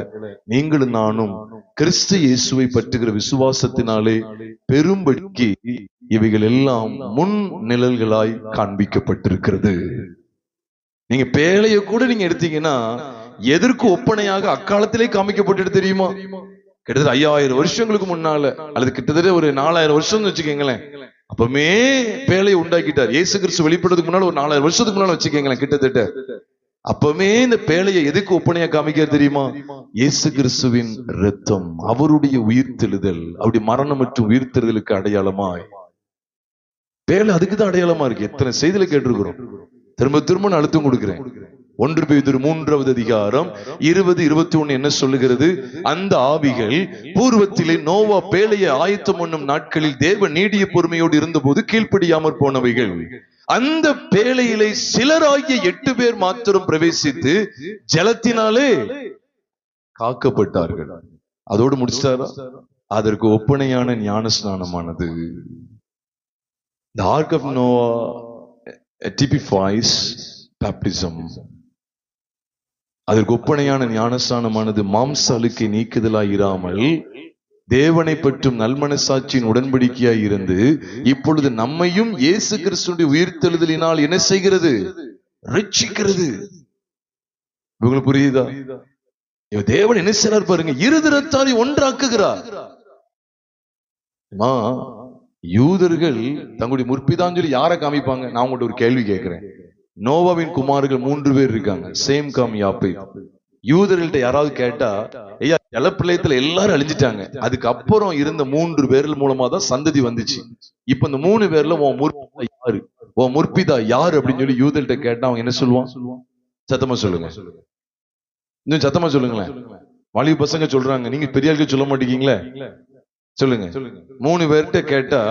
நீங்களும் நானும் கிறிஸ்து இயேசுவை பற்றுகிற விசுவாசத்தினாலே பெரும்படிக்கு இவைகள் எல்லாம் முன் நிழல்களாய் காண்பிக்கப்பட்டிருக்கிறது. நீங்க பேழைய கூட நீங்க எடுத்தீங்கன்னா எதற்கு ஒப்பனையாக அக்காலத்திலே காமிக்கப்பட்டு தெரியுமா? கிட்டத்தட்ட 5000 வருஷங்களுக்கு முன்னால, அல்லது கிட்டத்தட்ட ஒரு 4000 வருஷம் வச்சுக்கீங்களேன். அப்பமே பேழையை உண்டாக்கிட்டார். இயேசு கிறிஸ்து வெளிப்படுறதுக்கு முன்னால ஒரு 4000 வருஷத்துக்கு முன்னால வச்சுக்கீங்களேன். கிட்டத்தட்ட அப்பமே இந்த பேழையை எதுக்கு ஒப்பனையா காமிக்க தெரியுமா? இயேசு கிறிஸ்துவின் இரத்தம், அவருடைய உயிர்த்தெழுதல், அவருடைய மரணம் மற்றும் உயிர்த்தெழுதலுக்கு அடையாளமாய் பேழை அதுக்குதான் அடையாளமா இருக்கு. எத்தனை செய்தியில கேட்டிருக்கிறோம். திரும்ப திரும்ப நான் அழுத்தம் கொடுக்கிறேன். 1 பேதுரு 3வது அதிகாரம் 20-21 என்ன சொல்லுகிறது? அந்த ஆவிகள் பூர்வத்திலே நோவா பேழையை ஆயத்தம் பண்ணும் நாட்களில் தேவ நீடிய பொறுமையோடு இருந்தபோது கீழ்ப்படியாமற் போனவைகள். அந்த பேழையிலே சிலராகிய 8 பேர் மாத்திரம் பிரவேசித்து ஜலத்தினாலே காக்கப்பட்டார்கள். அதோடு முடிச்சாரா? அதற்கு ஒப்பனையான ஞான ஸ்நானமானது. The Ark of Noah typifies baptism. அதற்கு ஒப்பனையான ஞானஸ்நானமானது மாம்ச அழுக்கை நீக்குதலாய் இராமல் தேவனை பற்றும் நல்மனசாட்சியின் உடன்படிக்கையாய் இருந்து இப்பொழுது நம்மையும் இயேசு கிறிஸ்துவின் உயிர்த்தெழுதலினால் என்ன செய்கிறது? ரட்சிக்கிறது. உங்களுக்கு புரியுதா? தேவன் என்ன செய்றார் பாருங்க, இருதரத்தாரை ஒன்றாக்குகிறார். யூதர்கள் தங்களுடைய முற்பிதாஞ்சலி யாரை காமிப்பாங்க? நான் உங்கள்ட்ட ஒரு கேள்வி கேட்கிறேன். நோவாவின் குமார்கள் 3 பேர் இருக்காங்க, சேம் காம் யாப்பேத். யூதர்கள்ட்ட யாராவது கேட்டா, ஐயா ஜலப்பிரளயத்துல எல்லாரும் அழிஞ்சிட்டாங்க, அதுக்கப்புறம் இருந்த 3 பேர்கள் மூலமா தான் சந்ததி வந்துச்சு, இப்ப இந்த 3 பேர்ல உன் முற்பிதா யாரு, உன் முற்பிதா யாரு அப்படின்னு சொல்லி யூதர்கள்ட்ட கேட்டா அவன் என்ன சொல்லுவான்? சத்தமா சொல்லுங்க, இன்னும் சத்தமா சொல்லுங்களேன். வாலிப பசங்க சொல்றாங்க, நீங்க பெரிய ஆளுக்கு சொல்ல மாட்டீங்களே, சொல்லுங்க. 3 பேர்கிட்ட கேட்டா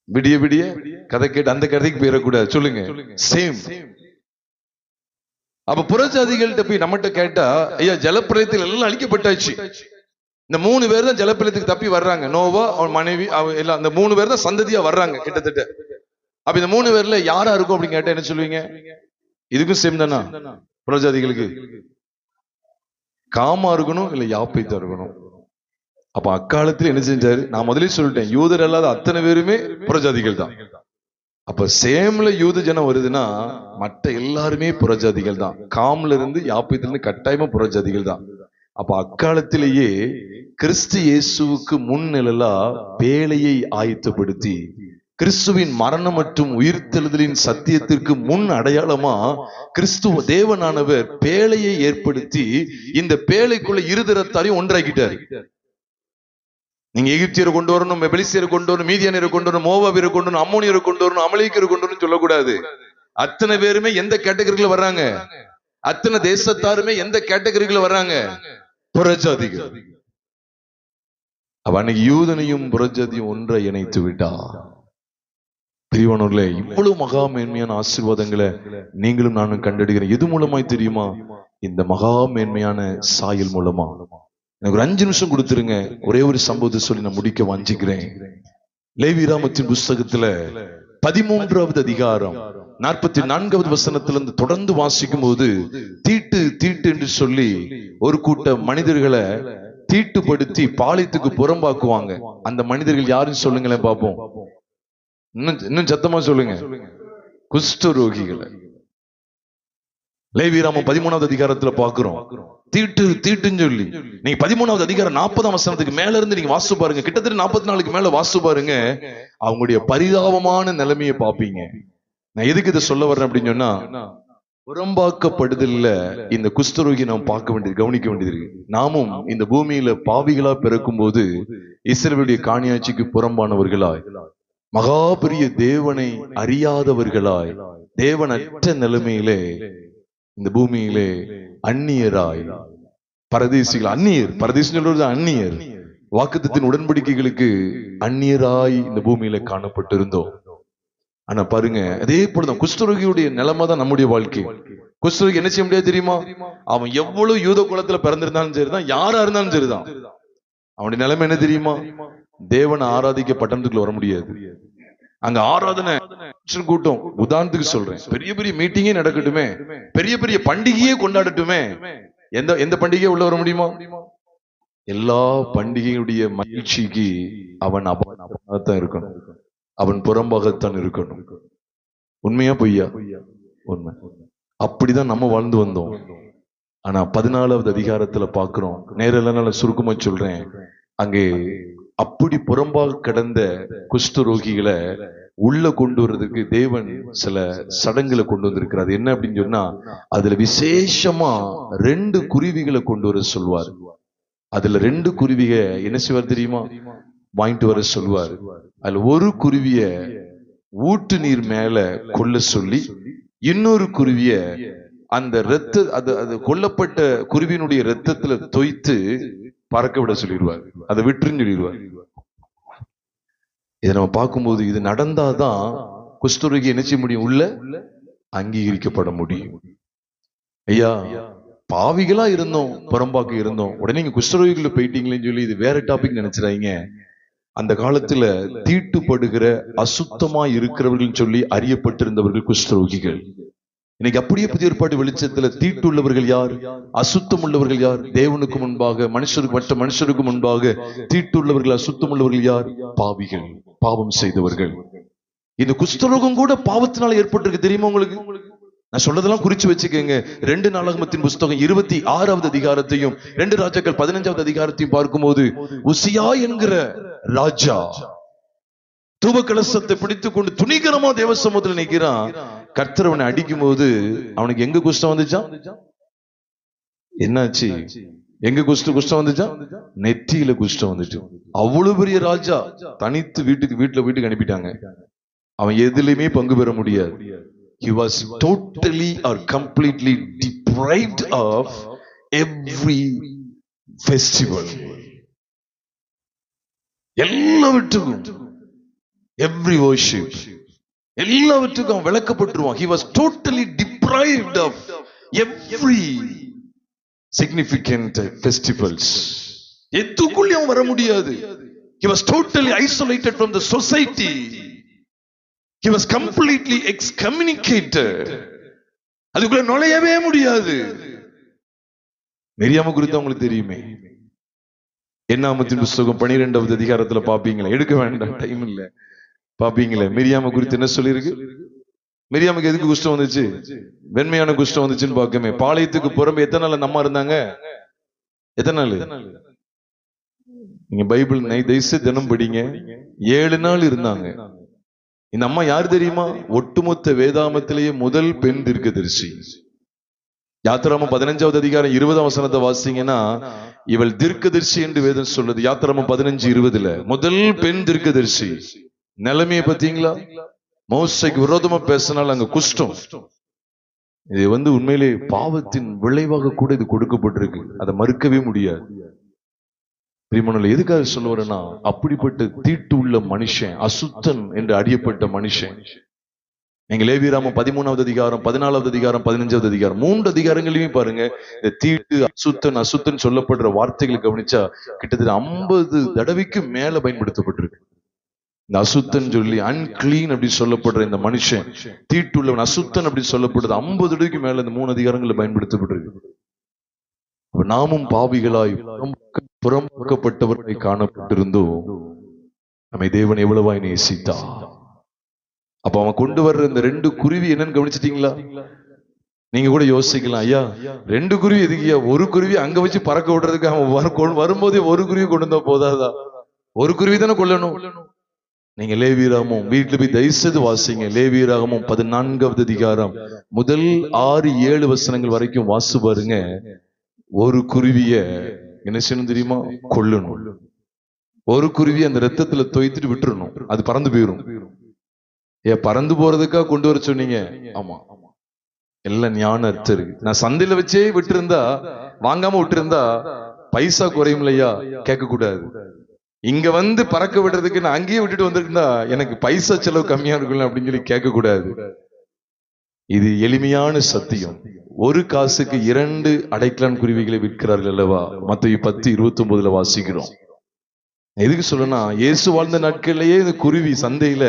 விடிய விடிய கதை கேட்டு அந்த கதைக்கு போயிடக்கூடாது, சொல்லுங்க. சேம். அப்ப புறஜாதிகள்கிட்ட போய் நம்மகிட்ட கேட்டா, ஐயா ஜலப்பிரளயத்தில் எல்லாம் அழிக்கப்பட்டாச்சு, இந்த 3 பேர் தான் ஜலப்பிரளயத்துக்கு தப்பி வர்றாங்க, நோவா அவன் மனைவி எல்லாம், இந்த 3 பேர் தான் சந்ததியா வர்றாங்க கிட்டத்தட்ட. அப்ப இந்த 3 பேர்ல யாரா இருக்கும் அப்படின்னு கேட்டா என்ன சொல்லுவீங்க? இதுக்கும் சேம் தானா? புறஜாதிகளுக்கு காமா இருக்கணும் இல்ல யாப்பேத்தா இருக்கணும். அப்ப அக்காலத்துல என்ன செஞ்சாரு? நான் முதலே சொல்லிட்டேன், யூதர் அல்லாத அத்தனை பேருமே புறஜாதிகள் தான். அப்ப சேம்ல யூத ஜனம் வருதுன்னா மற்ற எல்லாருமே புறஜாதிகள் தான். காம்ல இருந்து யாப்பேத்துல இருந்து கட்டாயமா புறஜாதிகள் தான். அப்ப அக்காலத்திலேயே கிறிஸ்து இயேசுவுக்கு முன்னிழலா பேழையை ஆயத்தப்படுத்தி கிறிஸ்துவின் மரணம் மற்றும் உயிர்த்தெழுதலின் சத்தியத்திற்கு முன் அடையாளமா கிறிஸ்துவ தேவனானவர் பேழையை ஏற்படுத்தி இந்த பேழைக்குள்ள இருதரத்தாரையும் ஒன்றாக்கிட்டாரு. நீங்க எகிப்தியரை கொண்டு வரணும், பெலிஸ்தியரை கொண்டு வரணும், மீதியானியரை கொண்டு வரணும், மோவாபியரை கொண்டு வரணும், அம்மோனியரை கொண்டு வரணும், அமலேக்கியரை கொண்டு வரணும் சொல்லக்கூடாது. அத்தனை பேருமே எந்த கேட்டகரியில வர்றாங்க? அத்தனை தேசத்தாருமே எந்த கேட்டகரியில வர்றாங்க? புறஜாதிகள். அப்ப அன்னைக்கு யூதனையும் புறஜாதியும் ஒன்றை இணைத்து விட்டா. பிரிவானோர்களே, இவ்வளவு மகா மேன்மையான ஆசீர்வாதங்களை நீங்களும் நானும் கண்டெடுக்கிறேன். எது மூலமாய் தெரியுமா? இந்த மகா மேன்மையான சாயல் மூலமா. எனக்கு ஒரு 5 நிமிஷம் கொடுத்துருங்க, ஒரே ஒரு சம்பவத்தை சொல்லி நான் முடிக்க வாஞ்சிக்கிறேன். லேவியராகமத்தின் புஸ்தகத்துல 13வது அதிகாரம் 44வது வசனத்திலிருந்து தொடர்ந்து வாசிக்கும் போது, தீட்டு தீட்டு என்று சொல்லி ஒரு கூட்ட மனிதர்களை தீட்டுப்படுத்தி பாளையத்துக்கு புறம்பாக்குவாங்க. அந்த மனிதர்கள் யாருன்னு சொல்லுங்களேன் பாப்போம். இன்னும் சத்தமா சொல்லுங்க. குஷ்டரோகிகளை. லேவியராகமம் 13வது அதிகாரத்துல பாக்குறோம், தீட்டு தீட்டுன்னு சொல்லி. நீங்க 13வது அதிகாரம் 40ஆம் வசனத்துக்கு மேல இருந்து நீங்க வாசு பாருங்க, கிட்டத்தட்ட 44க்கு மேல வாசு பாருங்க, அவங்களுடைய பரிதாபமான நிலைமையை பாப்பீங்க. நான் எதுக்கு இதை சொல்ல வர்றேன் அப்படின்னு சொன்னா, புறம்பாக்கப்படுதல்ல இந்த குஷ்டரோகி நாம் பார்க்க வேண்டியது, கவனிக்க வேண்டியது இருக்கு. நாமும் இந்த பூமியில பாவிகளா பிறக்கும் போது இஸ்ரவேலுடைய காணியாட்சிக்கு புறம்பானவர்களாய், மகா பெரிய தேவனை அறியாதவர்களாய், தேவனற்ற நிலைமையிலே இந்த பூமியிலே அந்நியராய், பரதேசிகள், அந்நியர், பரதேசி அந்நியர், வாக்குத்தத்தின் உடன்படிக்கைகளுக்கு அந்நியராய் இந்த பூமியில காணப்பட்டிருந்தோம். ஆனா பாருங்க, அதே போலதான் குஷ்டரோகியுடைய நிலைமை தான் நம்முடைய வாழ்க்கை. குஷ்டரோகி என்ன செய்ய முடியாது தெரியுமா? அவன் எவ்வளவு யூத குலத்துல பிறந்திருந்தாலும் சரிதான், யாரா இருந்தாலும் சரிதான், அவனுடைய நிலைமை என்ன தெரியுமா? தேவனை ஆராதிக்க பட்டணத்துக்குள்ள வர முடியாது. அங்க ஆராதனை கூட்டம், உதாரணத்துக்கு சொல்றேன், பெரிய பெரிய மீட்டிங்கே நடக்கட்டுமே, பெரிய பெரிய பண்டிகையே கொண்டாடட்டுமே, எந்த பண்டிகையை உள்ள வர முடியுமா? எல்லா பண்டிகையுடைய மகிழ்ச்சிக்கு அவன் அபாகத்தான் இருக்கணும், அவன் புறம்பாகத்தான் இருக்கணும். உண்மையா பொய்யா? உண்மை. அப்படிதான் நம்ம வாழ்ந்து வந்தோம். ஆனா 14வது அதிகாரத்துல பாக்குறோம், நேரில் சுருக்கமா சொல்றேன், அங்கே அப்படி புறம்பாக கிடந்த குஷ்டரோகிகளை உள்ள கொண்டு வர்றதுக்கு தேவன் சில சடங்குகளை கொண்டு வந்திருக்கிறார். என்ன அப்படின்னு சொன்னா, அதுல விசேஷமா 2 குருவிகளை கொண்டு வர சொல்வார். அதுல 2 குருவிக என்ன செய்வார் தெரியுமா? வாங்கிட்டு வர சொல்வார். அதுல ஒரு குருவிய ஊட்டு நீர் மேல கொல்ல சொல்லி, இன்னொரு குருவிய அந்த அது கொல்லப்பட்ட குருவியினுடைய ரத்தத்துல தோய்த்து பறக்க விட சொல்லிடுவார், அதை விட்டுருன்னு சொல்லிடுவார். இதை நம்ம பார்க்கும்போது, இது நடந்தாதான் குஷ்டரோகி என்ன செய்ய முடியும்? உள்ள அங்கீகரிக்கப்பட முடியும். ஐயா, பாவிகளா இருந்தோம், புறம்பாக்கு இருந்தோம், உடனே நீங்க குஷ்டரோகிகளை போயிட்டீங்களேன்னு சொல்லி இது வேற டாபிக் நினைச்சிடாங்க. அந்த காலத்துல தீட்டுப்படுகிற அசுத்தமா இருக்கிறவர்கள் சொல்லி அறியப்பட்டிருந்தவர்கள் குஷ்டரோகிகள். இன்னைக்கு அப்படியே புதிய ஏற்பாடு வெளிச்சத்துல தீட்டு உள்ளவர்கள் யார், அசுத்தம் உள்ளவர்கள் யார்? தேவனுக்கு முன்பாக மனுஷருக்கு, மற்ற மனுஷருக்கு முன்பாக தீட்டு உள்ளவர்கள், அசுத்தம் உள்ளவர்கள் யார்? பாவிகள், பாவம் செய்தவர்கள். இந்த குஷ்டரோகம் கூட பாவத்தினால ஏற்பட்டிருக்கு, தெரியுமா உங்களுக்கு? நான் சொல்றதெல்லாம் குறிச்சு வச்சுக்கோங்க. 2 நாளாகமத்தின் புஸ்தகம் 26வது அதிகாரத்தையும் 2 ராஜாக்கள் 15வது அதிகாரத்தையும் பார்க்கும்போது, உசியா என்கிற ராஜா தூப கலசத்தை பிடித்துக் கொண்டு துணிகரமா தேவ சமூகத்தில் நிற்கிறான். கர்த்தர் அவனை அடிக்கும் போது அவனுக்கு எங்க குஷ்டம் வந்துச்சான்? என்னாச்சு? எங்க குஷ்டம் வந்துச்சான்? நெற்றியில குஷ்டம் வந்துச்சு. அவ்வளவு பெரிய ராஜா தனித்து வீட்டுக்கு அனுப்பிட்டாங்க. அவன் எதுலையுமே பங்கு பெற முடியாது. He was totally or completely deprived of every festival. எல்லாவற்றுக்கும், every worship, எல்லாவற்றுக்கும் விளக்கப்பட்டுருவான். He was totally deprived of every significant festivals. எதுக்குள்ளேயும் வர முடியாது. He was totally isolated from the society. He was completely excommunicated. அதுக்குள்ள நுழையவே முடியாது. மிரியாம குறித்து உங்களுக்கு தெரியுமே. என்னாகமத்தின் புஸ்தகம் 12வது அதிகாரத்துல பாப்பீங்களா? எடுக்க வேண்டாம், டைம் இல்ல. பாப்பீங்களா மிரியாம குறித்து என்ன சொல்லிருக்கு? மிரியாமுக்கு எதுக்கு குஷ்டம் வந்துச்சு? வெண்மையான குஷ்டம் வந்துச்சுன்னு பாக்கமே. பாளையத்துக்கு புறம்பு எத்தனை நாள் நம்ம இருந்தாங்க? எத்தனை நாள்? நீங்க பைபிள் தயவுசு தினம் படிங்க. 7 நாள் இருந்தாங்க. இந்த அம்மா யார் தெரியுமா? ஒட்டுமொத்த வேதாமத்திலேயே முதல் பெண் தீர்க்கதரிசி. யாத்திராமம் 15வது அதிகாரம் 20ஆம் வசனத்தை வாசிங்கன்னா, இவள் தீர்க்கதரிசி என்று வேதம் சொல்லுது. யாத்திராமம் 15:20 முதல் பெண் தீர்க்கதரிசி. நிலைமையை பார்த்தீங்களா? மோசைக்கு விரோதமா பேசினால் அங்க குஷ்டம். இது உண்மையிலே பாவத்தின் விளைவாக கூட இது கொடுக்கப்பட்டிருக்கு. அதை மறுக்கவே முடியாது. எதுக்காக சொல்ல வரேன்னா, அப்படிப்பட்ட தீட்டு உள்ள மனுஷன், அசுத்தன் என்று அறியப்பட்ட மனுஷன். நீங்க லேவியராகமம் 13வது அதிகாரம், 14வது அதிகாரம், 15வது அதிகாரம், 3 அதிகாரங்களையுமே பாருங்க. இந்த தீட்டு, அசுத்தன் சொல்லப்படுற வார்த்தைகளை கவனிச்சா கிட்டத்தட்ட 50 தடவைக்கு மேல பயன்படுத்தப்பட்டிருக்கு. இந்த அசுத்தன் சொல்லி, அன்கிளீன் அப்படி சொல்லப்படுற இந்த மனுஷன், தீட்டுள்ளவன், அசுத்தன் அப்படி சொல்லப்படுறது 50 தடவைக்கு மேல இந்த 3 அதிகாரங்களில் பயன்படுத்தப்பட்டிருக்கு. நாமும் பாவிகளாய் புறம்பக்கப்பட்டவர்களை காணப்பட்டிருந்தோம். நம்மை தேவன் எவ்வளவாய் நேசித்தா. அப்ப அவன் கொண்டு வர்ற இந்த 2 குருவி என்னன்னு கவனிச்சிட்டீங்களா? நீங்க கூட யோசிக்கலாம், ஐயா 2 குருவி எதுக்கியா? ஒரு குருவி அங்க வச்சு பறக்க விடுறதுக்கு அவன் வரும்போதே ஒரு குருவி கொண்டு வந்தா போதாதா? ஒரு குருவி தானே கொள்ளணும். நீங்க லேவியராகமம் வீட்டுல போய் தயவுசெய்து வாசிங்க. லேவியராகமம் 14வது அதிகாரம் முதல் 6-7 வசனங்கள் வரைக்கும் வாசி பாருங்க. ஒரு குருவிய என்ன செய்யணும் தெரியுமா? கொல்லணும். ஒரு குருவி அந்த ரத்தத்துல தோய்த்துட்டு விட்டுறணும். அது பறந்து போயிடும். பறந்து போறதுக்காக கொண்டு வர சொன்னீங்க? ஆமா, எல்லாம் ஞான அர்த்தம் இருக்கு. நான் சந்தையில வச்சே விட்டு இருந்தா, வாங்காம விட்டு இருந்தா பைசா குறையும் இல்லையா? கேட்க கூடாது. இங்க பறக்க விடுறதுக்கு நான் அங்கேயே விட்டுட்டு வந்திருந்தா எனக்கு பைசா செலவு கம்மியா இருக்குல்ல அப்படின்னு சொல்லி கேட்க கூடாது. இது எளிமையான சத்தியம். ஒரு காசுக்கு 2 அடைக்கலான் குருவிகளை விற்கிறார்கள் அல்லவா? மத்தேயு 10:29 வாசிக்கிறோம். எதுக்கு சொல்லனா, இயேசு வாழ்ந்த நாட்கள்லயே இந்த குருவி சந்தையில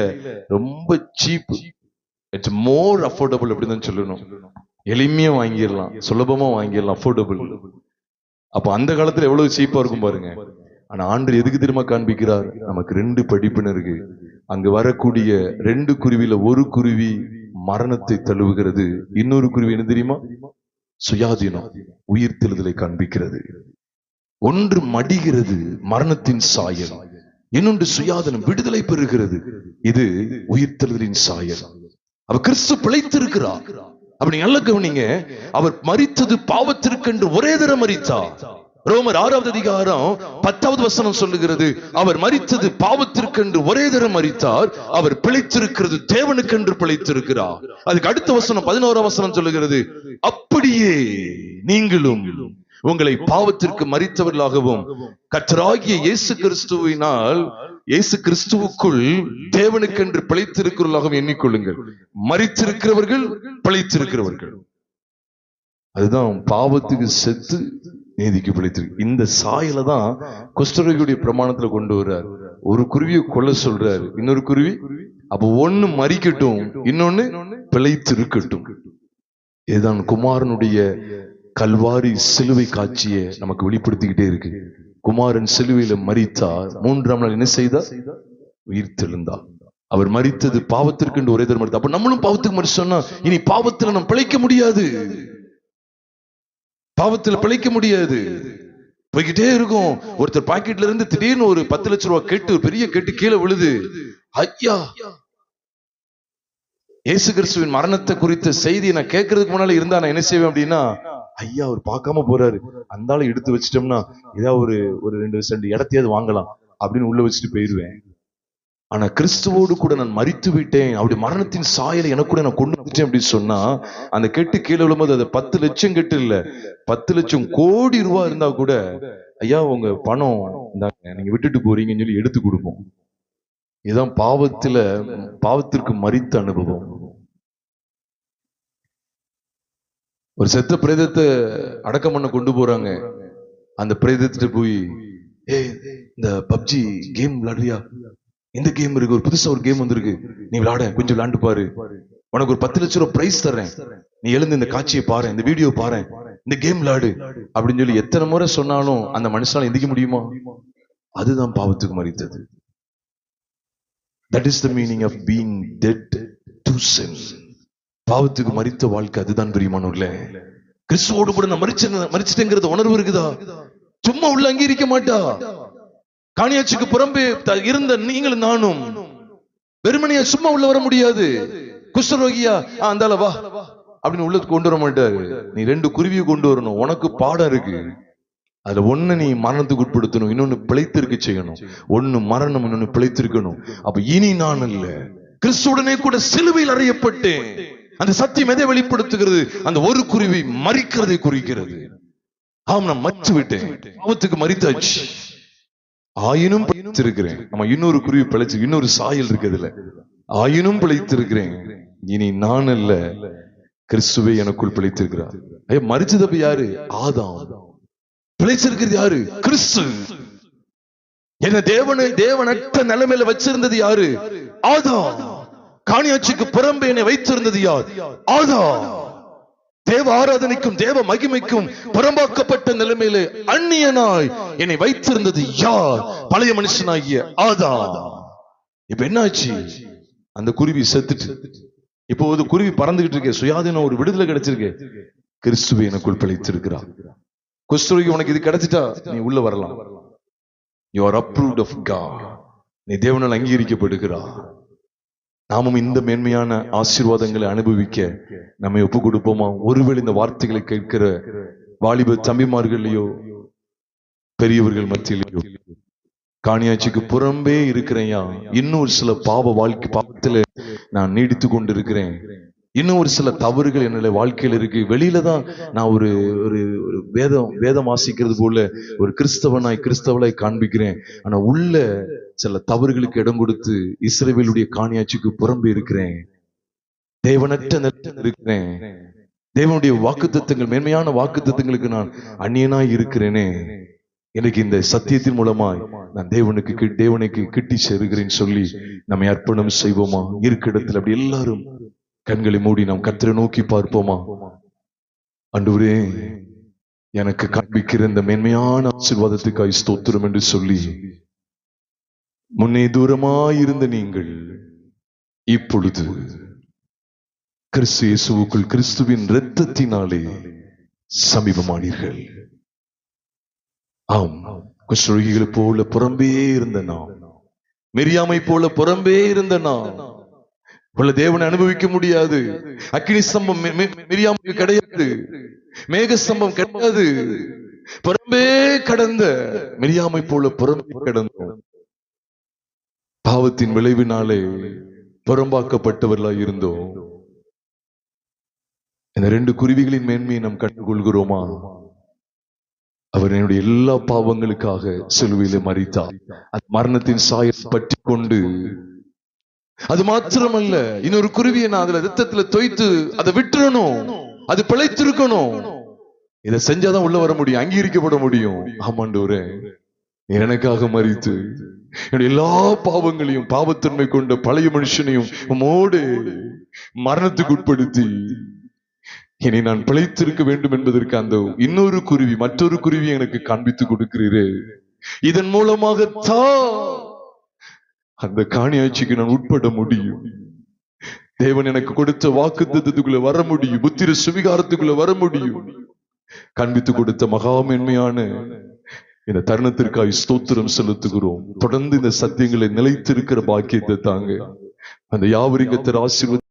ரொம்ப சீப், இட்ஸ் மோர் அஃபோர்டபுள் அப்படின்னு சொல்லணும். எளிமையா வாங்கிடலாம், சுலபமா வாங்கிடலாம், அஃபோர்டபுள். அப்ப அந்த காலத்துல எவ்வளவு சீப்பா இருக்கும் பாருங்க. ஆனா ஆண்டு எதுக்கு திரும்ப காண்பிக்கிறார்? நமக்கு 2 படிப்புன்னு இருக்கு. அங்க வரக்கூடிய 2 குருவில ஒரு குருவி மரணத்தை தழுவுகிறது. இன்னொரு குருவி என்ன தெரியுமா? சுயாதீனம், உயிர் தெழுதலை காண்பிக்கிறது. ஒன்று மடிகிறது, மரணத்தின் சாயல். இன்னொன்று சுயாதீனம், விடுதலை பெறுகிறது. இது உயிர் தெழுதலின் சாயல். அவர் கிறிஸ்து பிழைத்திருக்கிறார். அப்படி நல்ல கவனிங்க. அவர் மரித்தது பாவத்திற்கென்று ஒரே தரம் மரித்தார். ரோமர் 6வது அதிகாரம் 10வது வசனம் சொல்லுகிறது, அவர் மரித்தது பாவத்திற்கென்று ஒரே தரம் மரித்தார். அவர் பிழைத்திருக்கிறது தேவனுக்கென்று பிழைத்திருக்கிறார். அதுக்கு அடுத்த வசனம் 11ஆம் வசனம் சொல்லுகிறது, அப்படியே நீங்களும் உங்களை பாவத்திற்கு மரித்தவர்களாகவும் கர்த்தராகிய இயேசு கிறிஸ்துவினால், இயேசு கிறிஸ்துவுக்குள் தேவனுக்கென்று பிழைத்திருக்கிறவர்களாகவும் எண்ணிக்கொள்ளுங்கள். மரித்திருக்கிறவர்கள், பிழைத்திருக்கிறவர்கள். அதுதான் பாவத்துக்கு செத்து நீதிக்கு பிழைத்திருக்கு. இந்த சாயல தான் குஷ்டரோகியுடைய பிரமாணத்துல கொண்டு வர்றார். ஒரு குருவியை கொல்ல சொல்றாரு, இன்னொரு குருவி அப்ப ஒண்ணு மறிக்கட்டும், இன்னொன்னு பிழைத்திருக்கட்டும். இதுதான் குமாரனுடைய கல்வாரி சிலுவை காட்சியை நமக்கு வெளிப்படுத்திக்கிட்டே இருக்கு. குமாரன் சிலுவையில மரித்தார், 3ஆம் நாள் என்ன செய்தார்? உயிர் தெழுந்தார். அவர் மரித்தது பாவத்திற்கு என்று ஒரே தரம். அப்ப நம்மளும் பாவத்துக்கு மரிச்சோம்னா இனி பாவத்துல நம்ம பிழைக்க முடியாது. பாவத்துல பிழைக்க முடியாது. போய்கிட்டே இருக்கும். ஒருத்தர் பாக்கெட்ல இருந்து திடீர்னு ஒரு 10 லட்சம் ரூபாய் கேட்டு, பெரிய கேட்டு கீழே விழுது. ஐயா, இயேசு கிறிஸ்துவின் மரணத்தை குறித்த செய்தி நான் கேட்கறதுக்கு முன்னால இருந்தா நான் என்ன செய்வேன் அப்படின்னா, ஐயா அவர் பார்க்காம போறாரு, அந்த ஆளை எடுத்து வச்சிட்டோம்னா ஏதாவது ஒரு 2 சென்ட் இடத்தையாவது வாங்கலாம் அப்படின்னு உள்ள வச்சுட்டு போயிருவேன். ஆனா கிறிஸ்துவோடு கூட நான் மரித்து விட்டேன், அவருடைய மரணத்தின் சாயலை எனக்கு கூட நான் கொண்டு வந்துட்டேன் அப்படின்னு சொன்னா, அந்த கெட்டு கீழே விழும்போது அது 10 லட்சம் கெட்டு இல்ல, 10 லட்சம் கோடி ரூபாய் இருந்தா கூட, ஐயா உங்க பணம் நீங்க விட்டுட்டு போறீங்கன்னு சொல்லி எடுத்து கொடுப்போம். இதுதான் பாவத்திற்கு மரித்த அனுபவம். ஒரு செத்த பிரேதத்தை அடக்கம் பண்ண கொண்டு போறாங்க. அந்த பிரேதத்திட்ட போய், இந்த பப்ஜி கேம் விளையாடுறியா? இந்த கேம் இருக்கு, ஒரு புதுசா ஒரு கேம் வந்திருக்கு, நீ விளையாட, கொஞ்சம் விளையாண்டு பாரு, உனக்கு ஒரு 10 லட்சம் ரூபாய் பிரைஸ் தர்றேன், நீ எழுந்து இந்த காட்சியை பாரு, இந்த வீடியோ பாரு, இந்த கேம் விளையாடு அப்படின்னு சொல்லி எத்தனை முறை சொன்னாலும் அந்த மனுஷனால எந்திக்க முடியுமா? அதுதான் பாவத்துக்கு மரித்தது. That is the meaning of being dead to sin. பாவத்துக்கு மரித்த வாழ்க்கை அதுதான் பிரியமானவர்களே. கிறிஸ்துவோடு கூட நான் மரிச்சிட்டேங்கிறது உணர்வு இருக்குதா? சும்மா உள்ள அங்கீகரிக்க மாட்டா. காணியாட்சிக்கு புறம்பே இருந்த நீங்களும் நானும் வெறுமனையா சும்மா உள்ள வர முடியாது. குஷ்டரோகியா அந்தால வா அப்படின்னு உள்ள கொண்டு வர மாட்டாரு. நீ 2 குருவியை கொண்டு வரணும். உனக்கு பாடம் இருக்கு. அதுல ஒண்ணு நீ மரணத்துக்கு உட்படுத்தணும், இன்னொன்னு பிழைத்திருக்க செய்யணும். ஒண்ணு மரணம், இன்னொன்னு பிழைத்திருக்கணும். அப்ப இனி நான் அல்ல, கிறிஸ்துவுடனே கூட சிலுவையில் அறையப்பட்டேன். அந்த சத்தியம் எதை வெளிப்படுத்துகிறது? அந்த ஒரு குருவி மரிக்கிறதை குறிக்கிறது. ஆம், நான் மரித்து விட்டேன், பாவத்துக்கு மரித்தாச்சு, ஆயினும் பிழைத்திருக்கிறேன். நம்ம இன்னொரு குருவி பிழைச்சு, இன்னொரு சாயல் இருக்கிறதுல, ஆயினும் பிழைத்திருக்கிறேன். இனி நான் அல்ல, கிறிஸ்துவே எனக்குள் பிழைத்திருக்கிறார். மரிச்சதப்ப யாரு? ஆதாம். பிழைச்சிருக்கிறது யாரு? கிறிஸ்து. என்ன தேவனற்ற நிலைமையில வச்சிருந்தது யாரு? ஆதாம். காணியாட்சிக்கு புறம்பே என்னை வைத்திருந்தது யார்? ஆதாம். தேவ ஆராதனைக்கும் தேவ மகிமைக்கும் புறம்பாக்கப்பட்ட நிலைமையில அந்நியனாய் என்னை வைத்திருந்தது யார்? பழைய மனுஷனாகிய ஆதாம். இப்ப என்னாச்சு? அந்த குருவி செத்துட்டு இப்போ ஒரு குருவி பறந்துகிட்டு இருக்க, சுயாதீனம், ஒரு விடுதலை கிடைச்சிருக்கு. கிறிஸ்துவே எனக்குள் பிழைத்திருக்கிறார். குஷ்டரோகி உனக்கு இது கிடைச்சிட்டா நீ உள்ள வரலாம். You are approved of God. நீ தேவனால் அங்கீகரிக்கப்படுகிறார். நாமும் இந்த மேன்மையான ஆசீர்வாதங்களை அனுபவிக்க நம்மை ஒப்பு கொடுப்போமா? ஒருவேளை இந்த வார்த்தைகளை கேட்கிற வாலிப தம்பிமார்களையோ பெரியவர்கள் மத்தியிலேயோ காணியாட்சிக்கு புறம்பே இருக்கிறேயா, இன்னொரு சில பாவத்துல நான் நீடித்து கொண்டு இருக்கிறேன், இன்னும் ஒரு சில தவறுகள் என்னுடைய வாழ்க்கையில் இருக்கு, வெளியில தான் நான் ஒரு வேதம் வாசிக்கிறது போல ஒரு கிறிஸ்தவளாய் காண்பிக்கிறேன், ஆனா உள்ள சில தவறுகளுக்கு இடம் கொடுத்து இஸ்ரவேலுடைய காணியாட்சிக்கு புறம்பே இருக்கிறேன், தேவனற்ற இருக்கிறேன், தேவனுடைய வாக்குத்தத்தங்கள், மேன்மையான வாக்குத்தத்தங்களுக்கு நான் அந்நியனாய் இருக்கிறேனே, எனக்கு இந்த சத்தியத்தின் மூலமாய் நான் தேவனுக்கு கிட்டி சேருகிறேன்னு சொல்லி நம்மை அர்ப்பணம் செய்வோமா? இருக்க இடத்துல அப்படி எல்லாரும் கண்களை மூடி நாம் கர்த்தரை நோக்கி பார்ப்போமா? ஆண்டவரே, எனக்கு காண்பிக்கிற இந்த மேன்மையான ஆசீர்வாதத்துக்காய் ஸ்தோத்திரம் என்று சொல்லி, முன்னே தூரமாயிருந்த நீங்கள் இப்பொழுது கிறிஸ்து இயேசுவுக்குள் கிறிஸ்துவின் இரத்தத்தினாலே சமீபமானீர்கள். ஆம், குஷ்டரோகிகளை போல புறம்பே இருந்த நாம், மிரியாமை போல புறம்பே இருந்த நாம் உள்ள தேவனை அனுபவிக்க முடியாது. அக்கினி ஸ்தம்பம் மிரியாமுக்கு கிடையாது, மேக ஸ்தம்பம் கிடையாது. புறம்பே கடந்த மிரியாமை போல புறம்பே கடந்தோம். பாவத்தின் விளைவினாலே புறம்பாக்கப்பட்டவர்களாய் இருந்தோம். இந்த 2 குருவிகளின் மேன்மையை நாம் கண்டுகொள்கிறோமா? அவர் என்னுடைய எல்லா பாவங்களுக்காக சிலுவையிலே மரித்தார். அந்த மரணத்தின் சாயத்தை பற்றி கொண்டு, அது மாத்திரமல்ல, இன்னொரு குருவியை நான் அதுல ரத்தத்துல தோய்த்து அதை விட்டுறணும், அது பிழைத்திருக்கணும். இதை செஞ்சாதான் உள்ள வர முடியும், அங்கீகரிக்கப்பட முடியும். ஆமாண்டவரே, எனக்காக மரித்து என்னுடைய எல்லா பாவங்களையும், பாவத்தன்மை கொண்ட பழைய மனுஷனையும் உம்மோடு மரணத்துக்கு உட்படுத்தி இனி நான் பிழைத்திருக்க வேண்டும் என்பதற்கு அந்த இன்னொரு குருவி, மற்றொரு குருவி எனக்கு காண்பித்து கொடுக்கிறீரே. இதன் மூலமாகத்தான் அந்த காணியாட்சிக்கு நான் உட்பட முடியும். தேவன் எனக்கு கொடுத்த வாக்குத்தத்தத்துக்குள்ள வர முடியும், புத்திர சுவிகாரத்துக்குள்ள வர முடியும். காண்பித்து கொடுத்த மகா மேன்மையான இந்த தருணத்திற்காக ஸ்தோத்திரம் செலுத்துகிறோம். தொடர்ந்து இந்த சத்தியங்களை நிலைத்திருக்கிற பாக்கியத்தை தாங்க. அந்த யாவரிகத்தர் ஆசீர்வாத